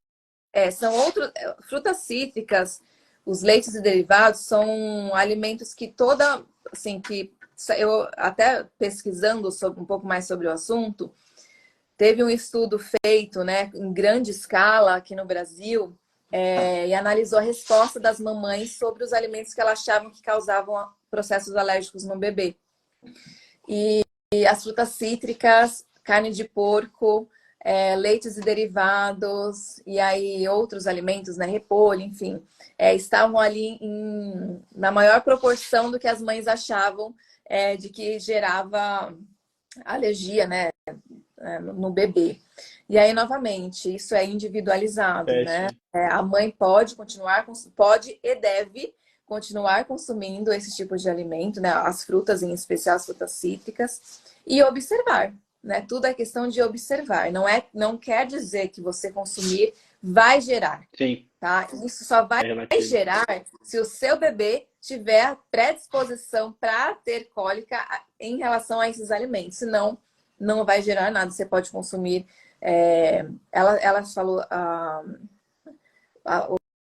são outros. Frutas cítricas, os leites e derivados são alimentos que toda. Assim, que eu até pesquisando um pouco mais sobre o assunto, teve um estudo feito, né, em grande escala aqui no Brasil, e analisou a resposta das mamães sobre os alimentos que elas achavam que causavam processos alérgicos no bebê. E as frutas cítricas, carne de porco, leites e derivados, e aí outros alimentos, né, repolho, enfim, estavam ali na maior proporção do que as mães achavam de que gerava alergia, né, no bebê. E aí, novamente, isso é individualizado, né? Péssimo. A mãe pode continuar, pode e deve continuar consumindo esse tipo de alimento, né? As frutas, em especial as frutas cítricas, e observar, né? Tudo é questão de observar. Não quer dizer que você consumir vai gerar, Sim, tá? Isso só vai é relativo. gerar se o seu bebê tiver predisposição para ter cólica em relação a esses alimentos. Senão, não vai gerar nada. Você pode consumir. Ela falou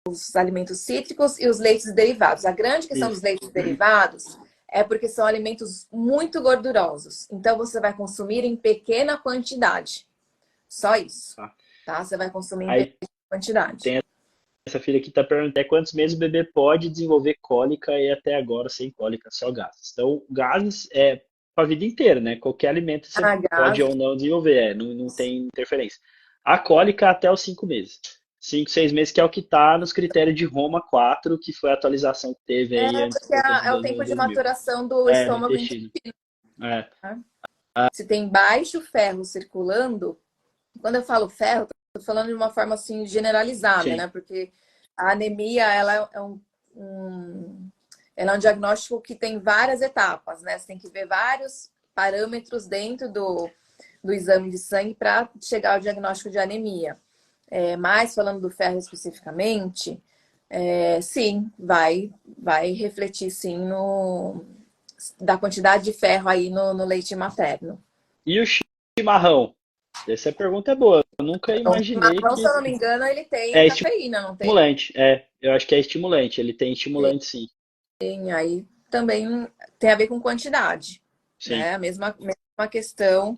os alimentos cítricos e os leites derivados. A grande questão dos Isso. leites derivados é porque são alimentos muito gordurosos. Então, você vai consumir em pequena quantidade. Só isso. Tá. Tá? Você vai consumir em Aí pequena quantidade. tem essa filha aqui está perguntando até quantos meses o bebê pode desenvolver cólica e até agora sem cólica, só gases. Então, gases é para a vida inteira, né? Qualquer alimento você A pode gás, ou não desenvolver, não tem interferência. A cólica até os 5 meses. 5, 6 meses, que é o que está nos critérios de Roma 4, que foi a atualização que teve aí antes porque da é o Covid tempo no de 2000. maturação do É, no estômago intestino. intestino. É, Se tem baixo ferro circulando, quando eu falo ferro, estou falando de uma forma assim generalizada, sim, né? Porque a anemia, ela é um diagnóstico que tem várias etapas, né? Você tem que ver vários parâmetros dentro do exame de sangue para chegar ao diagnóstico de anemia. Mas falando do ferro especificamente, sim, vai refletir sim da quantidade de ferro aí no leite materno. e o chimarrão? Essa pergunta é boa. Eu nunca Então, o imaginei chimarrão, se que eu não me engano, ele tem é cafeína, não tem? estimulante. É, eu acho que é estimulante. Ele tem estimulante, sim. Tem, aí também tem a ver com quantidade, Sim. né? A mesma questão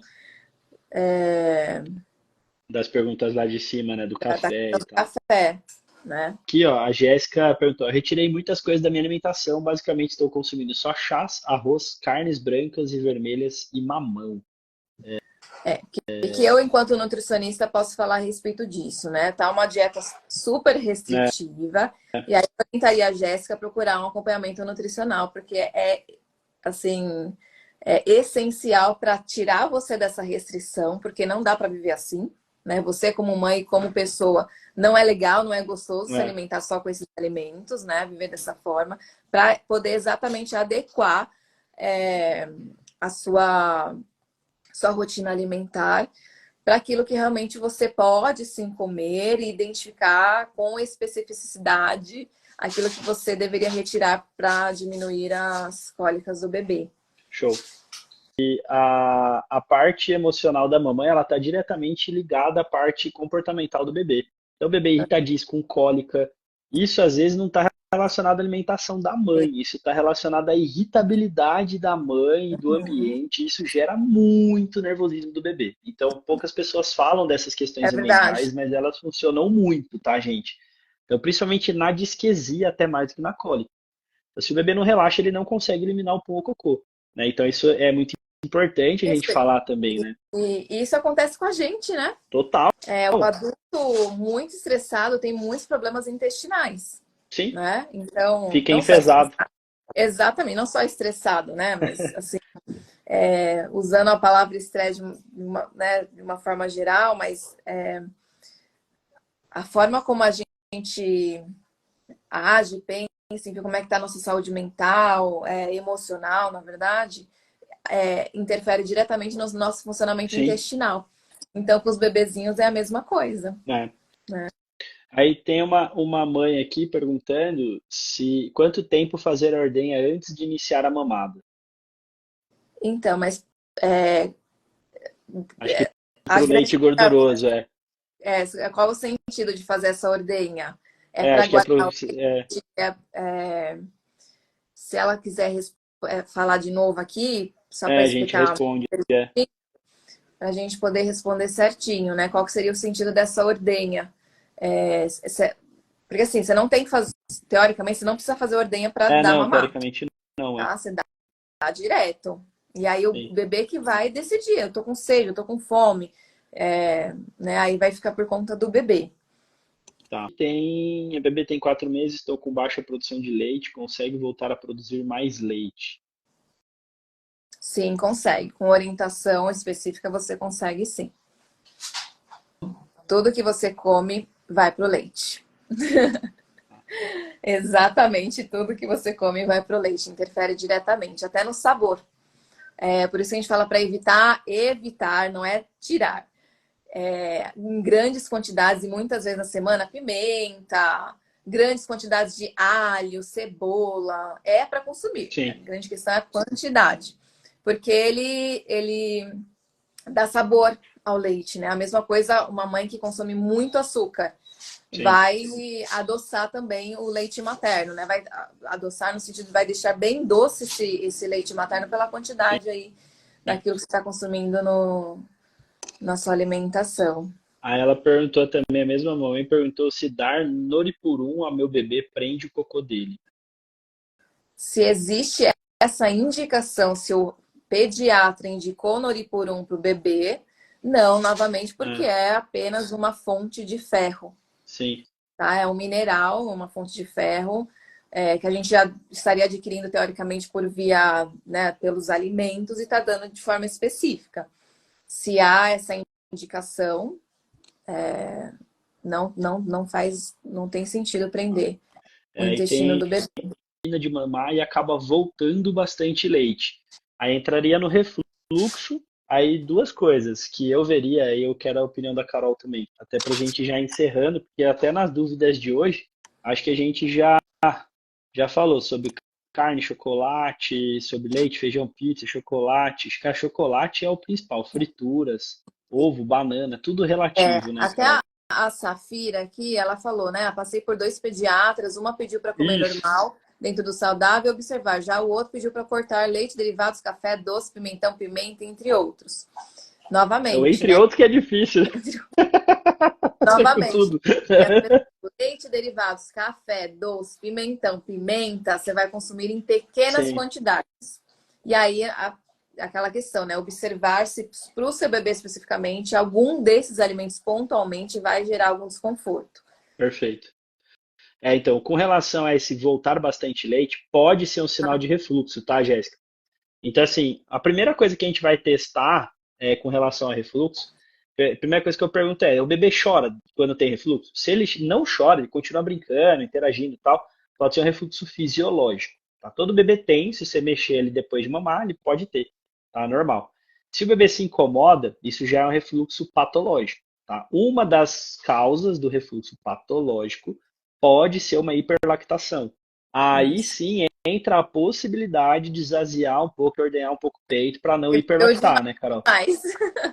Das perguntas lá de cima, né? Do da café questão e do tal. café, né? Aqui, ó, a Jéssica perguntou: eu retirei muitas coisas da minha alimentação. Basicamente, estou consumindo só chás, arroz, carnes brancas e vermelhas e mamão. Que eu, enquanto nutricionista, posso falar a respeito disso, né? Tá uma dieta super É, restritiva, e aí eu tentaria a Jéssica procurar um acompanhamento nutricional, porque assim, é essencial para tirar você dessa restrição, porque não dá para viver assim, né? Você como mãe e como pessoa, não é legal, não é gostoso se é, alimentar só com esses alimentos, né? Viver dessa forma, para poder exatamente adequar a sua rotina alimentar para aquilo que realmente você pode sim comer e identificar com especificidade aquilo que você deveria retirar para diminuir as cólicas do bebê. show. A parte emocional da mamãe, ela está diretamente ligada à parte comportamental do bebê. Então, o bebê irritadiço, com cólica, isso às vezes não está relacionado à alimentação da mãe, isso está relacionado à irritabilidade da mãe e do Uhum. ambiente, isso gera muito nervosismo do bebê. Então, poucas pessoas falam dessas É questões verdade. mentais, mas elas funcionam muito, tá, gente? Então, principalmente na disquesia, até mais do que na cólica. Então, se o bebê não relaxa, ele não consegue eliminar o pão ou cocô, né? Então, isso é muito importante a Isso, gente falar também, né? e isso acontece com a gente, né? Total, O adulto muito estressado tem muitos problemas intestinais, sim. né? Então, Fica não só enfesado. estressado, exatamente, não só estressado, né? Mas assim, usando a palavra estresse de uma forma geral, mas a forma como a gente age, pensa, enfim, como é que está a nossa saúde mental, emocional, na verdade, interfere diretamente no nosso funcionamento Sim, intestinal. Então, com os bebezinhos é a mesma coisa. né? Né? Aí tem uma mãe aqui perguntando se quanto tempo fazer a ordenha antes de iniciar a mamada. Então, mas é, Acho que a pro grande leite gorduroso, é. qual o sentido de fazer essa ordenha? É É, para acho que é pro. guardar o É, leite, se ela quiser falar de novo aqui, só para a gente explicar, responde. É. para a gente poder responder certinho, né? Qual que seria o sentido dessa ordenha? Porque assim, você não tem que fazer, teoricamente, você não precisa fazer ordenha para dar Não, mamar, teoricamente não, é. tá? Você dá direto. E aí o Sim. bebê que vai decidir, eu tô com sede, eu tô com fome, né? Aí vai ficar por conta do bebê. Tá. A bebê tem 4 meses, estou com baixa produção de leite, consegue voltar a produzir mais leite. Sim, consegue. Com orientação específica você consegue sim. Tudo que você come vai pro leite. Exatamente tudo que você come vai pro leite, interfere diretamente, até no sabor. Por isso que a gente fala para evitar, não é tirar. Em grandes quantidades e muitas vezes na semana, pimenta, grandes quantidades de alho, cebola, é para consumir. Sim. A grande questão é a quantidade, porque ele dá sabor ao leite, né? A mesma coisa, uma mãe que consome muito açúcar Sim. vai adoçar também o leite materno, né? Vai adoçar no sentido de vai deixar bem doce esse leite materno pela quantidade aí daquilo que você está consumindo na sua alimentação. Aí ela perguntou também, a mesma mãe perguntou se dar Noripurum ao meu bebê prende o cocô dele. Se existe essa indicação, se o pediatra indicou Noripurum para o bebê, não, novamente, porque é apenas uma fonte de ferro. Sim. Tá? É um mineral, uma fonte de ferro, que a gente já estaria adquirindo teoricamente por via, né, pelos alimentos e está dando de forma específica. Se há essa indicação, não tem sentido prender o E intestino tem do bebê. de mamar e acaba voltando bastante leite. Aí entraria no refluxo. Aí duas coisas que eu veria, e eu quero a opinião da Carol também, até para a gente já encerrando, porque até nas dúvidas de hoje, acho que a gente já falou sobre carne, chocolate, sobre leite, feijão, pizza, chocolate. Acho que chocolate é o principal, frituras, ovo, banana, tudo relativo, né, Até Carol? a Safira aqui, ela falou, né? Passei por 2 pediatras, uma pediu para comer Isso. normal, dentro do saudável e observar. Já o outro pediu para cortar leite, derivados, café, doce, pimentão, pimenta, entre outros. Então, Novamente, entre né? outros que é difícil. Com Novamente. tudo. Leite, derivados, café, doce, pimentão, pimenta, você vai consumir em pequenas Sim, quantidades. E aí, aquela questão, né? Observar se para o seu bebê especificamente, algum desses alimentos pontualmente vai gerar algum desconforto. perfeito. Então, com relação a esse voltar bastante leite, pode ser um sinal de refluxo, tá, Jéssica? Então, assim, a primeira coisa que a gente vai testar com relação a refluxo, a primeira coisa que eu pergunto o bebê chora quando tem refluxo? Se ele não chora, ele continua brincando, interagindo e tal, pode ser um refluxo fisiológico, tá? Todo bebê tem, se você mexer ele depois de mamar, ele pode ter, tá? Normal. Se o bebê se incomoda, isso já é um refluxo patológico, tá? Uma das causas do refluxo patológico pode ser uma hiperlactação. Aí Isso. sim entra a possibilidade de esvaziar um pouco, ordenhar um pouco o peito para não Ele bebeu hiperlactar, né, Carol? demais.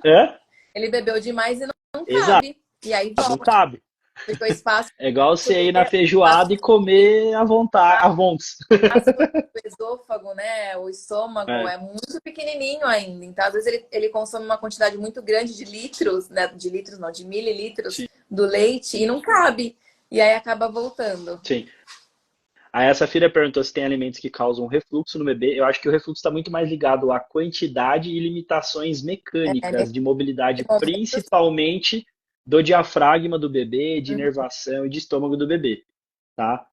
Hã? Ele bebeu demais e não Exato, cabe. E aí não volta. cabe. Ficou espaço É igual você ir na porque feijoada e comer à vontade, à vontes. o esôfago, né? O estômago É, é muito pequenininho ainda. Então, às vezes, ele consome uma quantidade muito grande de litros, né? De litros não, de mililitros sim, do leite e não cabe. E aí acaba voltando. sim. Aí essa filha perguntou se tem alimentos que causam refluxo no bebê. Eu acho que o refluxo está muito mais ligado à quantidade e limitações mecânicas Nesse de mobilidade, momento, principalmente do diafragma do bebê, de inervação e de estômago do bebê, tá?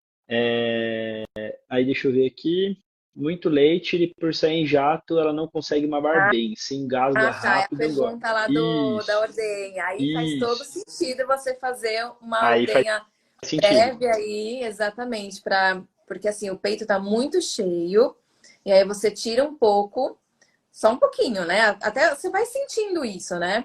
Aí deixa eu ver aqui. Muito leite, e por sair em jato, ela não consegue mamar bem. Se engasga tá. É a rápido, engorda. pergunta lá da Isso, ordenha. Aí faz todo isso. sentido você fazer uma Aí faz ordenha sentido. prévia aí, exatamente, porque assim, o peito tá muito cheio, e aí você tira um pouco, só um pouquinho, né? Até você vai sentindo isso, né?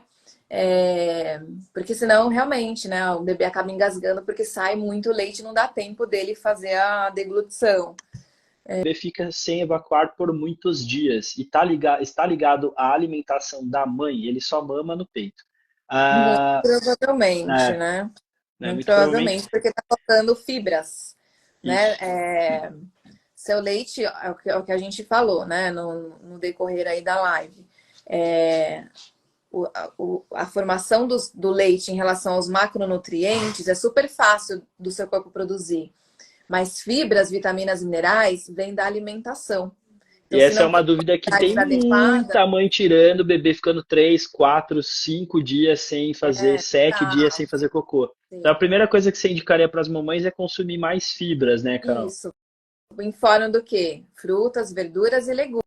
Porque senão, realmente, né, o bebê acaba engasgando porque sai muito leite, não dá tempo dele fazer a deglutição. O bebê fica sem evacuar por muitos dias e está ligado à alimentação da mãe, ele só mama no peito. Muito Ah, provavelmente, é, né? né, Muito muito provavelmente. provavelmente, porque tá faltando fibras, né? Isso. Seu leite, é o que a gente falou, né? No decorrer aí da live. É, a formação do leite em relação aos macronutrientes é super fácil do seu corpo produzir. Mas fibras, vitaminas, minerais vêm da alimentação. E Então, se essa é não uma tem dúvida que tem quantidade adequada, muita mãe tirando, o bebê ficando 3, 4, 5 dias sem fazer, 7 dias tá, sem fazer cocô. Então a sim. primeira coisa que você indicaria para as mamães é consumir mais fibras, né, Carol? Isso. Em forma do quê? Frutas, verduras e legumes.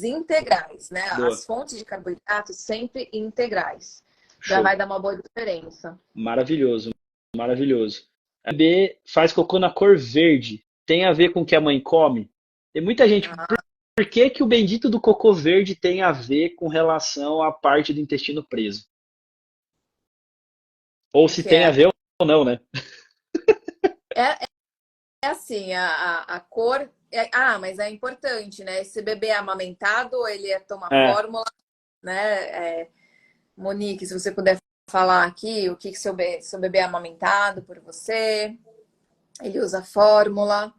integrais, né? Boa. As fontes de carboidratos sempre integrais. Já Show. vai dar uma boa diferença. Maravilhoso, maravilhoso. A bebê faz cocô na cor verde. Tem a ver com o que a mãe come? Tem muita gente. Por que que o bendito do cocô verde tem a ver com relação à parte do intestino preso? Ou se Porque tem a ver ou não, né? é assim, a cor... mas é importante, né? Esse bebê é amamentado, ele toma É, fórmula, né? Monique, se você puder falar aqui o que seu bebê é amamentado por você, ele usa fórmula,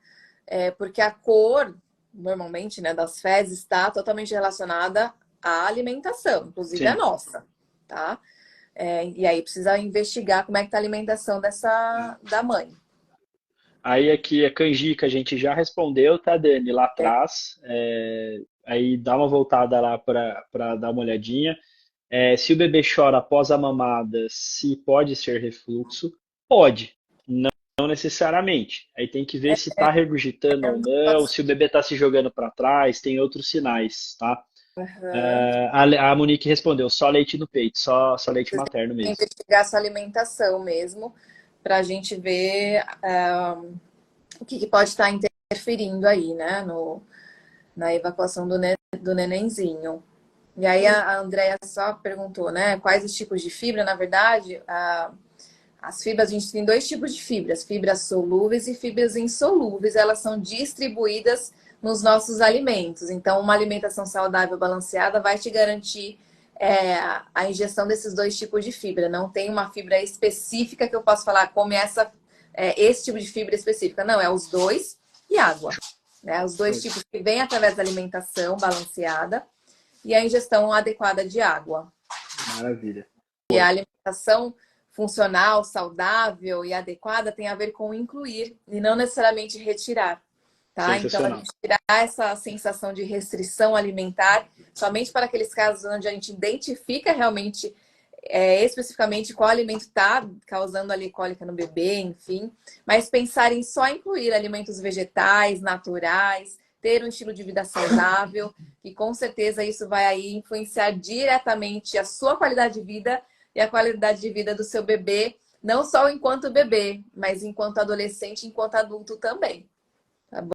porque a cor, normalmente, né, das fezes está totalmente relacionada à alimentação, inclusive a sim. nossa, tá? E aí precisa investigar como é que tá a alimentação da mãe. Aí aqui a canjica a gente já respondeu, tá, Dani? Lá atrás. Aí dá uma voltada lá para dar uma olhadinha. Se o bebê chora após a mamada, se pode ser refluxo, pode, não necessariamente. Aí tem que ver se está regurgitando ou não, se o bebê está se jogando para trás, tem outros sinais, tá? Uhum. A Monique respondeu, só leite no peito, só leite materno mesmo. Investigar sua alimentação mesmo, para a gente ver o que pode estar interferindo aí, né, na evacuação do nenenzinho. E aí a Andrea só perguntou, né, quais os tipos de fibra. Na verdade, as fibras, a gente tem dois tipos de fibras, fibras solúveis e fibras insolúveis. Elas são distribuídas nos nossos alimentos. Então, uma alimentação saudável, balanceada, vai te garantir a ingestão desses dois tipos de fibra. Não tem uma fibra específica que eu posso falar, come esse tipo de fibra específica. Não, é os dois e água. Né? Os dois tipos que vêm através da alimentação balanceada e a ingestão adequada de água. Maravilha. E a alimentação funcional, saudável e adequada tem a ver com incluir e não necessariamente retirar. Tá? Então, a Sensacional. gente tirar essa sensação de restrição alimentar somente para aqueles casos onde a gente identifica realmente, especificamente qual alimento está causando ali cólica no bebê, enfim. Mas pensar em só incluir alimentos vegetais, naturais, ter um estilo de vida saudável, e com certeza isso vai aí influenciar diretamente a sua qualidade de vida e a qualidade de vida do seu bebê, não só enquanto bebê, mas enquanto adolescente, enquanto adulto também. Tá bom?